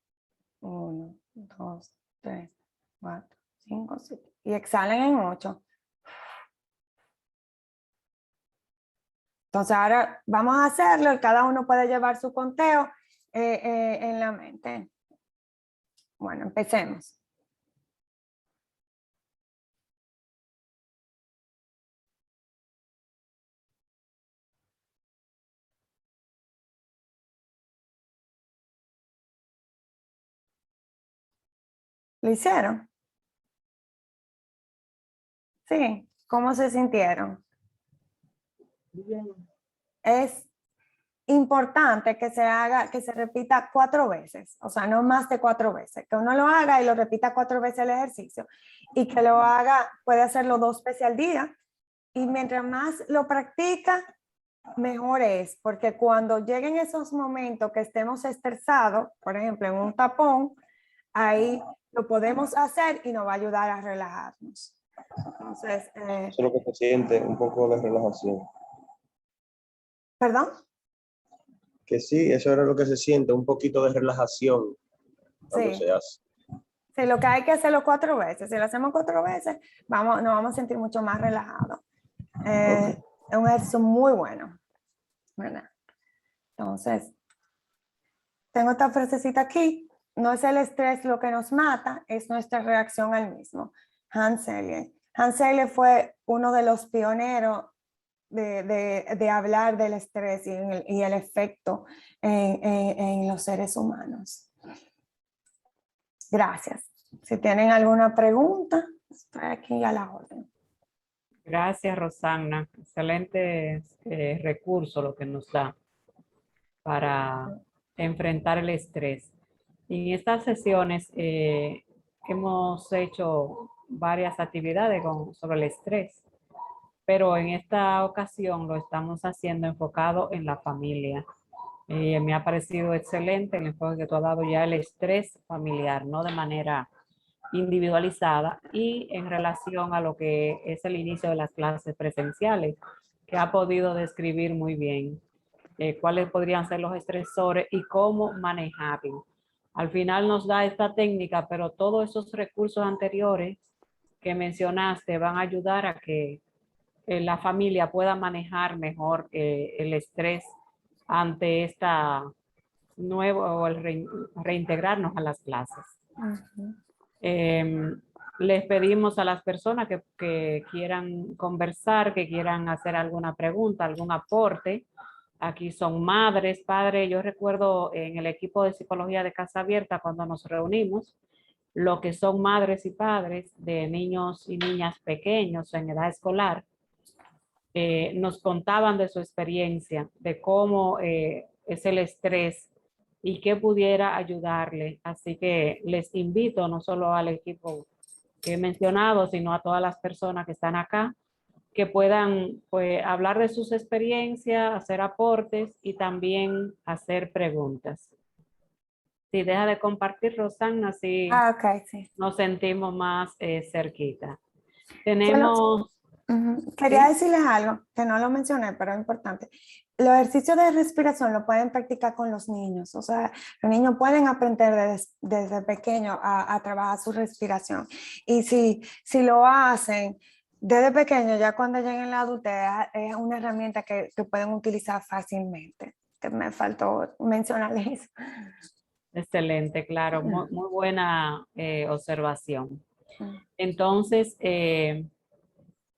1, 2, 3, 4, 5, 6. Y exhalan en 8. Entonces ahora vamos a hacerlo y cada uno puede llevar su conteo en la mente. Bueno, empecemos. ¿Lo hicieron? Sí. ¿Cómo se sintieron? Bien. Es importante que se repita 4 veces, o sea, no más de 4 veces, que uno lo haga y lo repita 4 veces el ejercicio y que lo haga, puede hacerlo 2 veces al día y mientras más lo practica, mejor es, porque cuando lleguen esos momentos que estemos estresados, por ejemplo, en un tapón, ahí lo podemos hacer y nos va a ayudar a relajarnos. Entonces, Eso es lo que se siente, un poco de relajación. ¿perdón? Que sí, eso era lo que se siente, un poquito de relajación cuando Sí. se hace. Sí, lo que hay que hacerlo 4 veces. Si lo hacemos 4 veces, nos vamos a sentir mucho más relajados. Es un ejercicio muy bueno, ¿verdad? Entonces, tengo esta frasecita aquí. No es el estrés lo que nos mata, es nuestra reacción al mismo. Hans Selye. Hans Selye fue uno de los pioneros de hablar del estrés y el efecto en los seres humanos. Gracias. Si tienen alguna pregunta, estoy aquí a la orden. Gracias, Rosana. Excelente recurso lo que nos da para enfrentar el estrés. En estas sesiones hemos hecho varias actividades sobre el estrés, pero en esta ocasión lo estamos haciendo enfocado en la familia. Me ha parecido excelente el enfoque que tú has dado ya el estrés familiar, no de manera individualizada y en relación a lo que es el inicio de las clases presenciales, que ha podido describir muy bien cuáles podrían ser los estresores y cómo manejarlos. Al final nos da esta técnica, pero todos esos recursos anteriores que mencionaste van a ayudar a que la familia pueda manejar mejor el estrés ante esta nuevo o el reintegrarnos a las clases. Les pedimos a las personas que quieran conversar, que quieran hacer alguna pregunta, algún aporte. Aquí son madres, padres. Yo recuerdo en el equipo de psicología de Casa Abierta cuando nos reunimos, lo que son madres y padres de niños y niñas pequeños en edad escolar, nos contaban de su experiencia, de cómo es el estrés y qué pudiera ayudarle. Así que les invito no solo al equipo que he mencionado, sino a todas las personas que están acá, que puedan pues, hablar de sus experiencias, hacer aportes y también hacer preguntas. Si deja de compartir, Rosana, así Ok, sí. nos sentimos más cerquita. Tenemos... Quería ¿sí? decirles algo que no lo mencioné, pero es importante. Los ejercicios de respiración lo pueden practicar con los niños. O sea, los niños pueden aprender desde pequeños a trabajar su respiración. Y si lo hacen desde pequeños, ya cuando lleguen a la adultez, es una herramienta que pueden utilizar fácilmente. Que me faltó mencionarles eso. Excelente, claro, muy buena observación. Entonces,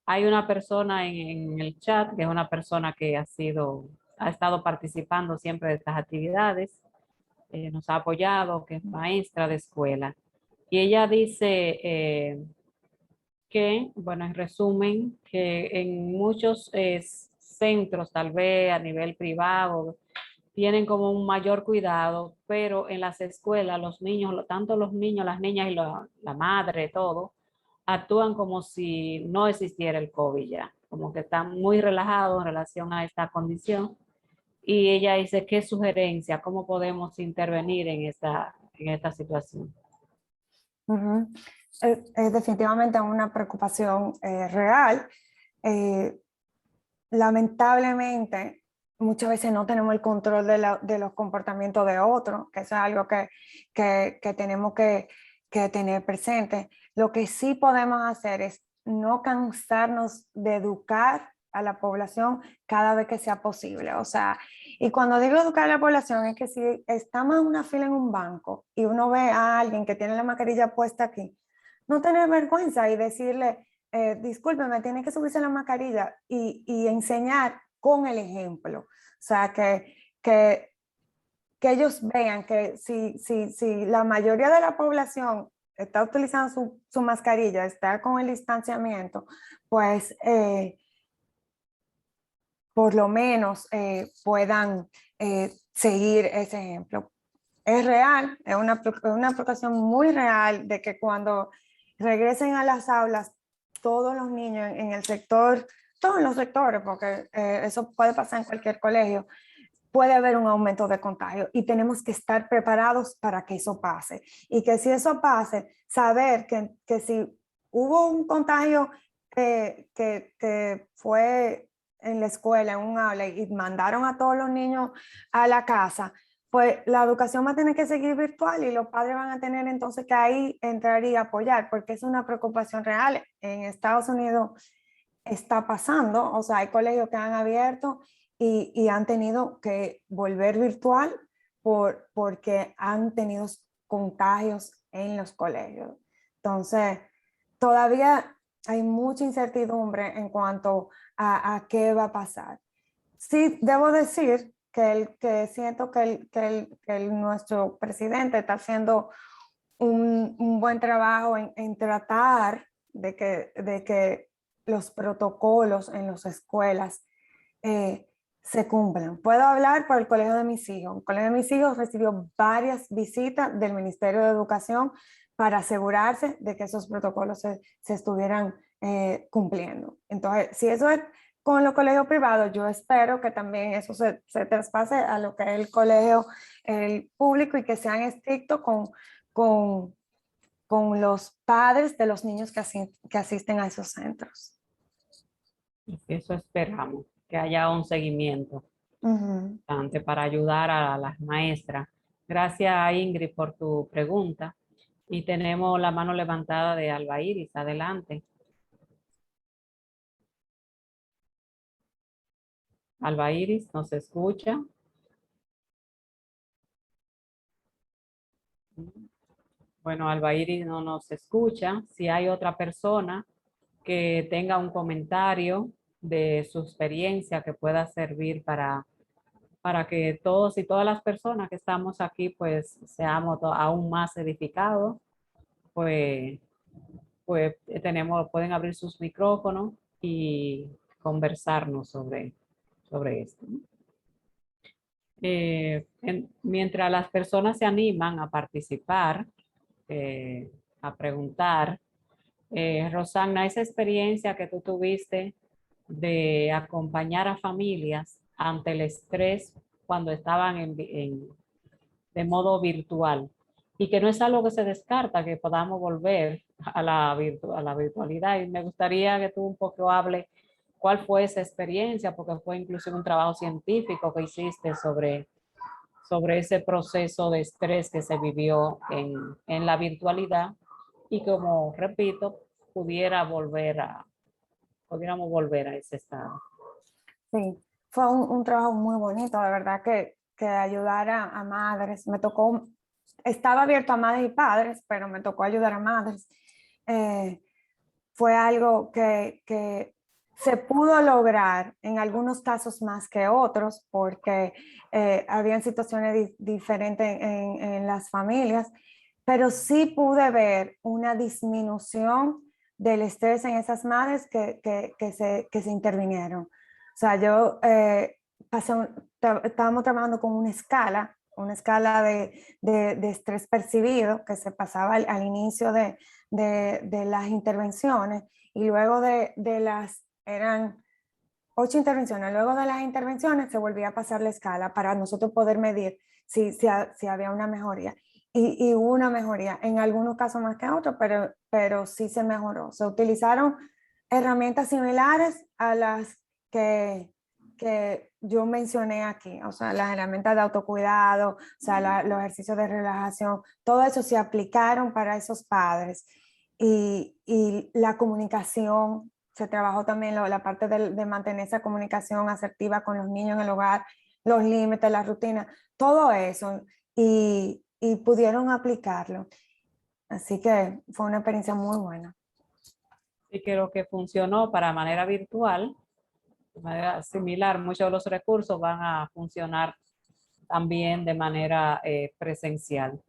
hay una persona en el chat que es una persona que ha estado participando siempre de estas actividades, nos ha apoyado, que es maestra de escuela. Y ella dice que, bueno, en resumen, que en muchos centros, tal vez a nivel privado, tienen como un mayor cuidado, pero en las escuelas los niños, tanto los niños, las niñas y la madre, todo, actúan como si no existiera el COVID ya, como que están muy relajados en relación a esta condición. Y ella dice, ¿qué sugerencia? ¿Cómo podemos intervenir en esta situación? Es definitivamente una preocupación real. Lamentablemente, muchas veces no tenemos el control de los comportamientos de otros, que eso es algo que tenemos que tener presente. Lo que sí podemos hacer es no cansarnos de educar a la población cada vez que sea posible. O sea, y cuando digo educar a la población es que si estamos en una fila en un banco y uno ve a alguien que tiene la mascarilla puesta aquí, no tener vergüenza y decirle, discúlpeme, tiene que subirse la mascarilla y enseñar con el ejemplo. O sea, que ellos vean que si la mayoría de la población está utilizando su mascarilla, está con el distanciamiento, pues por lo menos puedan seguir ese ejemplo. Es real, es una preocupación muy real de que cuando regresen a las aulas, todos los niños en el sector todos los sectores, porque eso puede pasar en cualquier colegio, puede haber un aumento de contagio y tenemos que estar preparados para que eso pase. Y que si eso pase, saber que si hubo un contagio que fue en la escuela, en un aula, y mandaron a todos los niños a la casa, pues la educación va a tener que seguir virtual y los padres van a tener entonces que ahí entrar y apoyar, porque es una preocupación real. En Estados Unidos está pasando, o sea, hay colegios que han abierto y han tenido que volver virtual porque han tenido contagios en los colegios. Entonces, todavía hay mucha incertidumbre en cuanto a qué va a pasar. Sí, debo decir que siento que nuestro presidente está haciendo un buen trabajo en tratar de que los protocolos en las escuelas se cumplan. Puedo hablar por el colegio de mis hijos. El colegio de mis hijos recibió varias visitas del Ministerio de Educación para asegurarse de que esos protocolos se estuvieran cumpliendo. Entonces, si eso es con los colegios privados, yo espero que también eso se traspase a lo que es el colegio el público y que sean estrictos con los padres de los niños que asisten a esos centros. Eso esperamos, que haya un seguimiento constante para ayudar a las maestras. Gracias, Ingrid, por tu pregunta. Y tenemos la mano levantada de Alba Iris. Adelante. Alba Iris, ¿nos escucha? Bueno, Alba Iris no nos escucha. Si hay otra persona que tenga un comentario de su experiencia que pueda servir para que todos y todas las personas que estamos aquí pues seamos aún más edificados, pues pueden abrir sus micrófonos y conversarnos sobre esto, ¿no? Mientras las personas se animan a participar, a preguntar, Rosana, esa experiencia que tú tuviste de acompañar a familias ante el estrés cuando estaban de modo virtual, y que no es algo que se descarta, que podamos volver a la virtualidad. Y me gustaría que tú un poco hables cuál fue esa experiencia, porque fue inclusive un trabajo científico que hiciste sobre ese proceso de estrés que se vivió en la virtualidad, y como repito, pudiéramos volver a ese estado. Sí, fue un trabajo muy bonito, de verdad que ayudar a madres. Me tocó, estaba abierto a madres y padres, pero me tocó ayudar a madres. Fue algo que se pudo lograr en algunos casos más que otros, porque habían situaciones diferentes en las familias, pero sí pude ver una disminución del estrés en esas madres que se intervinieron. O sea, yo estábamos trabajando con una escala de estrés percibido que se pasaba al inicio de las intervenciones, y luego eran 8 intervenciones, luego de las intervenciones se volvía a pasar la escala para nosotros poder medir si había una mejoría. Y hubo una mejoría, en algunos casos más que en otros, pero sí se mejoró. Se utilizaron herramientas similares a las que yo mencioné aquí, o sea, las herramientas de autocuidado, o sea, los ejercicios de relajación, todo eso se aplicaron para esos padres. Y la comunicación, se trabajó también la parte de mantener esa comunicación asertiva con los niños en el hogar, los límites, la rutina, todo eso, y pudieron aplicarlo. Así que fue una experiencia muy buena. Y que lo que funcionó para manera virtual, de manera similar, muchos de los recursos van a funcionar también de manera presencial.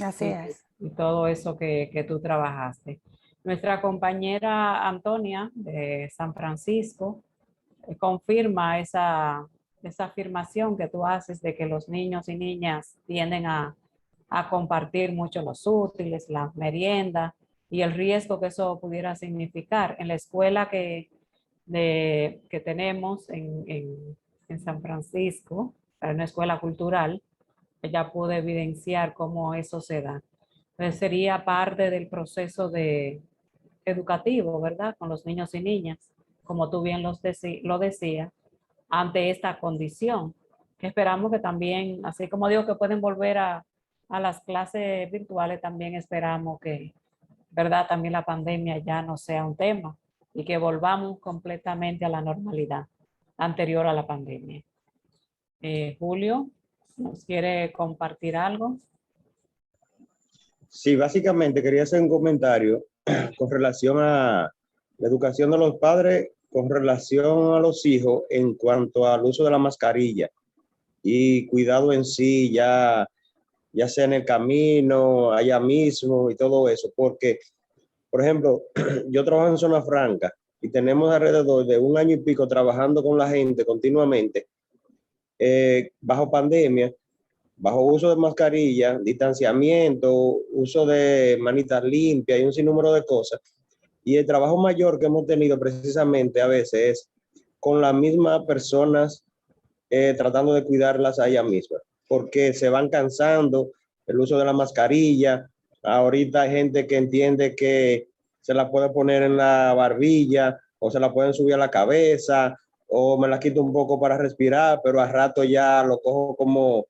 Así es. Y todo eso que tú trabajaste. Nuestra compañera Antonia de San Francisco confirma esa afirmación que tú haces de que los niños y niñas tienden a compartir mucho los útiles, las meriendas, y el riesgo que eso pudiera significar. En la escuela que que tenemos en San Francisco, para una escuela cultural, ella pudo evidenciar cómo eso se da. Entonces sería parte del proceso educativo, ¿verdad? Con los niños y niñas, como tú bien lo decías, ante esta condición, que esperamos que también, así como digo que pueden volver a las clases virtuales, también esperamos que, ¿verdad? También la pandemia ya no sea un tema y que volvamos completamente a la normalidad anterior a la pandemia. Julio, ¿nos quiere compartir algo? Sí, básicamente quería hacer un comentario con relación a la educación de los padres, con relación a los hijos en cuanto al uso de la mascarilla y cuidado en sí, ya sea en el camino, allá mismo y todo eso, porque, por ejemplo, yo trabajo en zona franca y tenemos alrededor de 1 año y pico trabajando con la gente continuamente, bajo pandemia, bajo uso de mascarilla, distanciamiento, uso de manitas limpias y un sinnúmero de cosas. Y el trabajo mayor que hemos tenido precisamente a veces es con las mismas personas, tratando de cuidarlas a ellas mismas, porque se van cansando el uso de la mascarilla. Ahorita hay gente que entiende que se la puede poner en la barbilla o se la pueden subir a la cabeza o me la quito un poco para respirar, pero al rato ya lo cojo como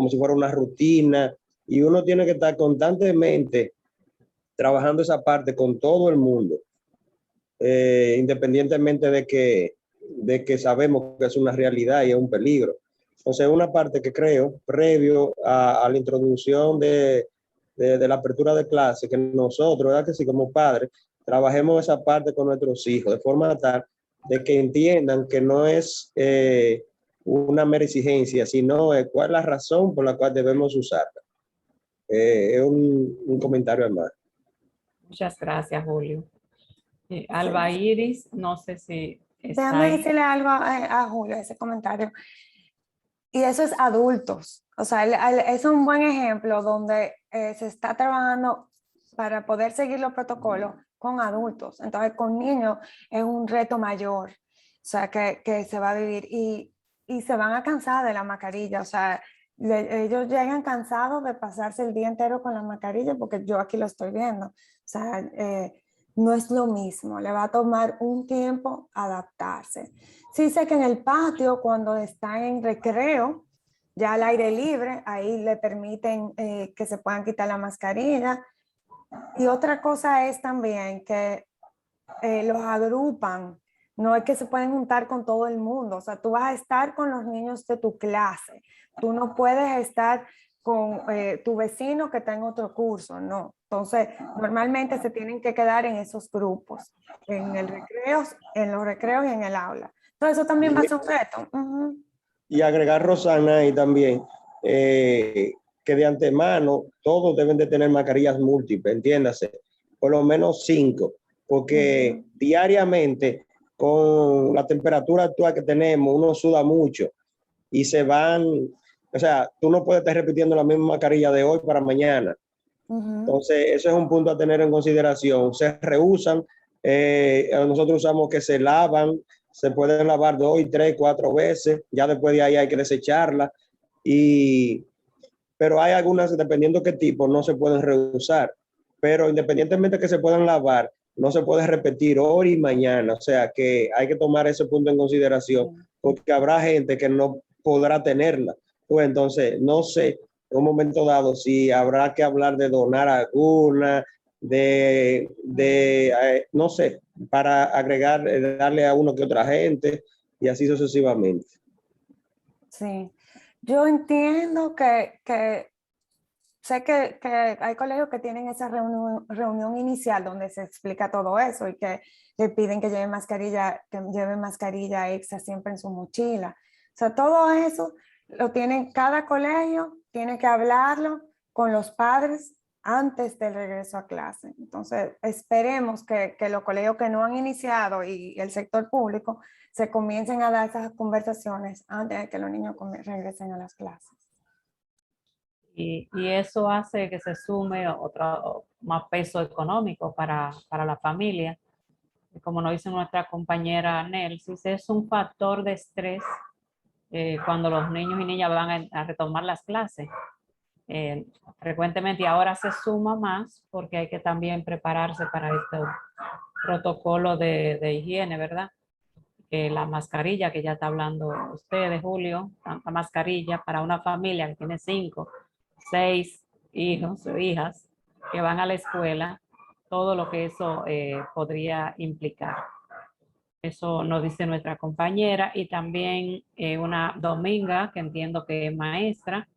si fuera una rutina y uno tiene que estar constantemente trabajando esa parte con todo el mundo, independientemente de que sabemos que es una realidad y es un peligro. Entonces, una parte que creo, previo a la introducción de la apertura de clase, que nosotros, ¿verdad? Que sí, como padres, trabajemos esa parte con nuestros hijos, de forma tal de que entiendan que no es una mera exigencia, sino cuál es la razón por la cual debemos usarla. Es un comentario más. Muchas gracias, Julio. Alba Iris, no sé si está Déjame ahí. decirle algo a Julio, ese comentario. Y eso es adultos. O sea, es un buen ejemplo donde se está trabajando para poder seguir los protocolos con adultos. Entonces, con niños es un reto mayor, o sea, que se va a vivir y se van a cansar de la mascarilla. O sea, ellos llegan cansados de pasarse el día entero con la mascarilla porque yo aquí lo estoy viendo. O sea, no es lo mismo, le va a tomar un tiempo adaptarse. Sí sé que en el patio, cuando están en recreo, ya al aire libre, ahí le permiten que se puedan quitar la mascarilla. Y otra cosa es también que los agrupan, no es que se pueden juntar con todo el mundo, o sea, tú vas a estar con los niños de tu clase, tú no puedes estar con tu vecino que está en otro curso, no. Entonces, normalmente se tienen que quedar en esos grupos, en los recreos y en el aula. Entonces, eso también va a ser un reto. Y agregar, Rosana, y también que de antemano todos deben de tener mascarillas múltiples, entiéndase, por lo menos 5, porque diariamente con la temperatura actual que tenemos, uno suda mucho y se van, o sea, tú no puedes estar repitiendo la misma mascarilla de hoy para mañana. Entonces, eso es un punto a tener en consideración. Se reusan, nosotros usamos que se lavan, se pueden lavar 2, 3, 4 veces, ya después de ahí hay que desecharla, pero hay algunas, dependiendo qué tipo, no se pueden reusar, pero independientemente de que se puedan lavar, no se puede repetir hoy y mañana, o sea que hay que tomar ese punto en consideración, porque habrá gente que no podrá tenerla. Pues entonces, no sé, en un momento dado, si habrá que hablar de donar alguna, no sé, para agregar, darle a uno que otra gente y así sucesivamente. Sí, yo entiendo que sé que hay colegios que tienen esa reunión inicial donde se explica todo eso y que le piden que lleven mascarilla extra siempre en su mochila. O sea, todo eso lo tienen, cada colegio tiene que hablarlo con los padres antes del regreso a clase. Entonces, esperemos que los colegios que no han iniciado y el sector público se comiencen a dar esas conversaciones antes de que los niños regresen a las clases. Y eso hace que se sume otro más peso económico para la familia, como nos dice nuestra compañera Nelsis, es un factor de estrés cuando los niños y niñas van a retomar las clases. Frecuentemente, y ahora se suma más porque hay que también prepararse para este protocolo de higiene, ¿verdad? La mascarilla que ya está hablando usted de Julio, la mascarilla para una familia que tiene 5, 6 hijos o hijas que van a la escuela, todo lo que eso podría implicar. Eso nos dice nuestra compañera, y también una Dominga, que entiendo que es maestra,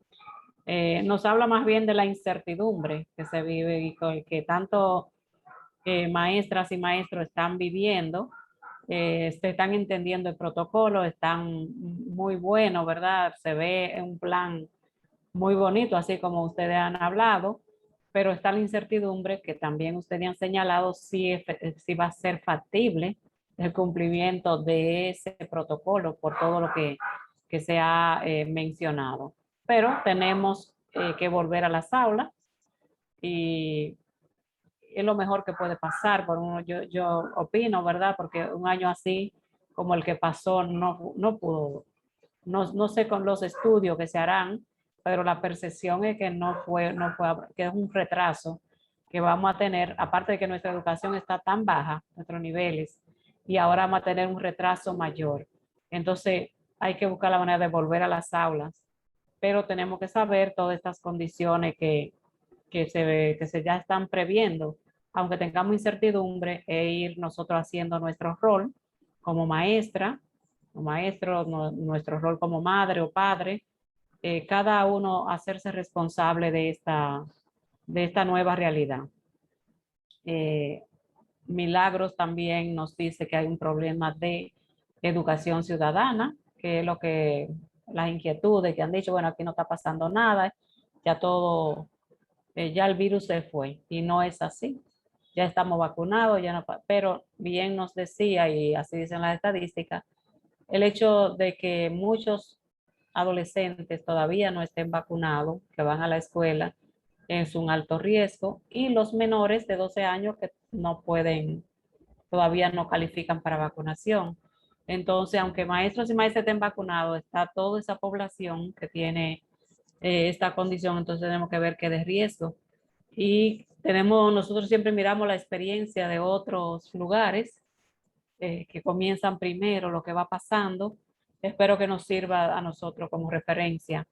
nos habla más bien de la incertidumbre que se vive y que tanto maestras y maestros están viviendo. Se están entendiendo el protocolo, están muy buenos, ¿verdad? Se ve un plan muy bonito, así como ustedes han hablado, pero está la incertidumbre que también ustedes han señalado si va a ser factible el cumplimiento de ese protocolo por todo lo que se ha mencionado. Pero tenemos que volver a las aulas y es lo mejor que puede pasar. Yo opino, ¿verdad? Porque un año así como el que pasó no pudo, no sé con los estudios que se harán, pero la percepción es que que es un retraso que vamos a tener, aparte de que nuestra educación está tan baja, nuestros niveles, y ahora vamos a tener un retraso mayor. Entonces hay que buscar la manera de volver a las aulas, pero tenemos que saber todas estas condiciones que se ya están previendo, aunque tengamos incertidumbre, e ir nosotros haciendo nuestro rol como maestra, o maestro, nuestro rol como madre o padre, cada uno hacerse responsable de esta nueva realidad. Milagros también nos dice que hay un problema de educación ciudadana, que es lo que las inquietudes que han dicho, bueno, aquí no está pasando nada, ya todo, ya el virus se fue, y no es así. Ya estamos vacunados, ya no, pero bien nos decía, y así dicen las estadísticas, el hecho de que muchos adolescentes todavía no estén vacunados, que van a la escuela, es un alto riesgo, y los menores de 12 años que no pueden, todavía no califican para vacunación. Entonces, aunque maestros y maestras estén vacunados, está toda esa población que tiene esta condición, entonces tenemos que ver qué es de riesgo. Y nosotros siempre miramos la experiencia de otros lugares que comienzan primero, lo que va pasando. Espero que nos sirva a nosotros como referencia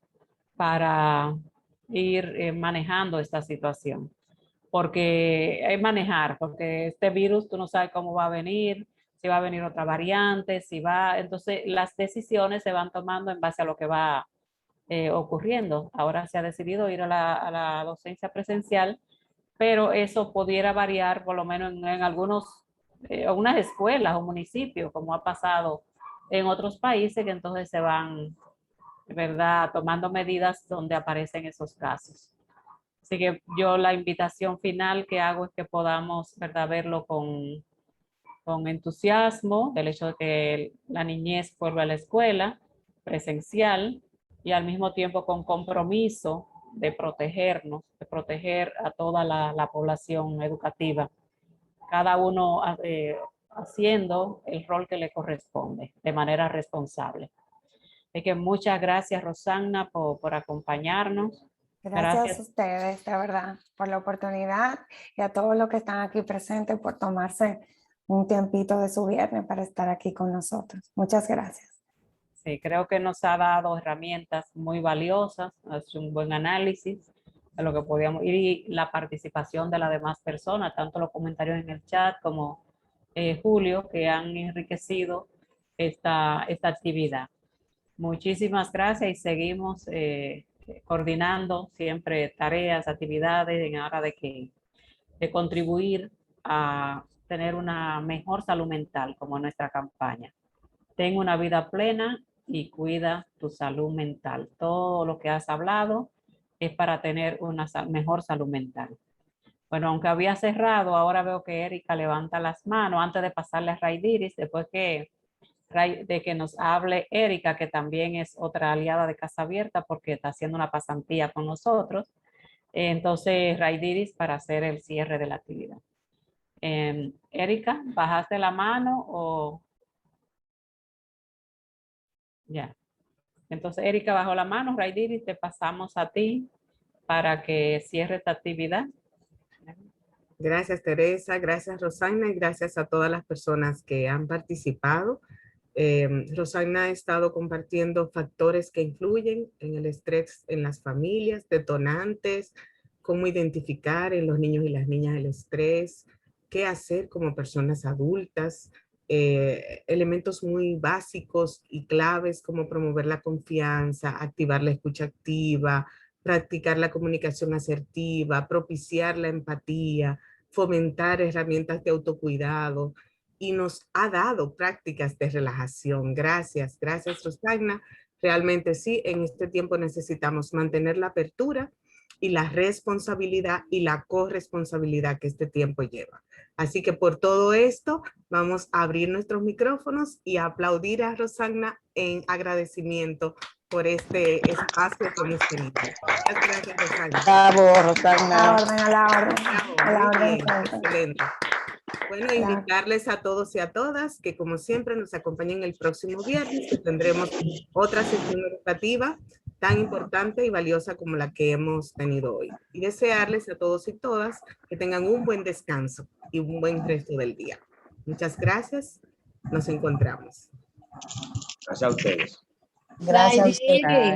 para ir manejando esta situación. Porque es manejar, porque este virus tú no sabes cómo va a venir, si va a venir otra variante, entonces las decisiones se van tomando en base a lo que va ocurriendo. Ahora se ha decidido ir a la docencia presencial, pero eso pudiera variar por lo menos en algunas escuelas o municipios, como ha pasado en otros países, que entonces se van, ¿verdad?, tomando medidas donde aparecen esos casos. Así que yo la invitación final que hago es que podamos, ¿verdad?, verlo con entusiasmo, el hecho de que la niñez vuelva a la escuela presencial, y al mismo tiempo con compromiso de protegernos, de proteger a toda la población educativa, cada uno haciendo el rol que le corresponde de manera responsable. Así que muchas gracias, Rosana, por acompañarnos. Gracias a ustedes, de verdad, por la oportunidad, y a todos los que están aquí presentes por tomarse un tiempito de su viernes para estar aquí con nosotros. Muchas gracias. Sí, creo que nos ha dado herramientas muy valiosas, ha hecho un buen análisis de lo que podíamos, y la participación de las demás personas, tanto los comentarios en el chat como Julio, que han enriquecido esta actividad. Muchísimas gracias, y seguimos coordinando siempre tareas, actividades en aras de contribuir a tener una mejor salud mental, como nuestra campaña. Ten una vida plena y cuida tu salud mental. Todo lo que has hablado es para tener una mejor salud mental. Bueno, aunque había cerrado, ahora veo que Erika levanta las manos antes de pasarle a Raidiris, después de que nos hable Erika, que también es otra aliada de Casa Abierta porque está haciendo una pasantía con nosotros. Entonces, Raidiris, para hacer el cierre de la actividad. Erika, ¿bajaste la mano o...? Ya. Entonces, Erika bajó la mano. Raidiri, te pasamos a ti para que cierre esta actividad. Gracias, Teresa. Gracias, Rosana. Y gracias a todas las personas que han participado. Rosana ha estado compartiendo factores que influyen en el estrés en las familias, detonantes, cómo identificar en los niños y las niñas el estrés, qué hacer como personas adultas, elementos muy básicos y claves como promover la confianza, activar la escucha activa, practicar la comunicación asertiva, propiciar la empatía, fomentar herramientas de autocuidado, y nos ha dado prácticas de relajación. Gracias, gracias, Rosagna. Realmente sí, en este tiempo necesitamos mantener la apertura y la responsabilidad y la corresponsabilidad que este tiempo lleva. Así que por todo esto, vamos a abrir nuestros micrófonos y aplaudir a Rosagna en agradecimiento por este espacio que hemos tenido. Muchas gracias, Rosagna. Bravo, Rosagna. A la orden. Bravo, A la muy orden bien, siempre. excelente. Bueno, Claro. invitarles a todos y a todas que como siempre nos acompañen el próximo viernes, que tendremos otra sesión educativa tan importante y valiosa como la que hemos tenido hoy. Y desearles a todos y todas que tengan un buen descanso y un buen resto del día. Muchas gracias. Nos encontramos. Gracias a ustedes. Gracias a ustedes.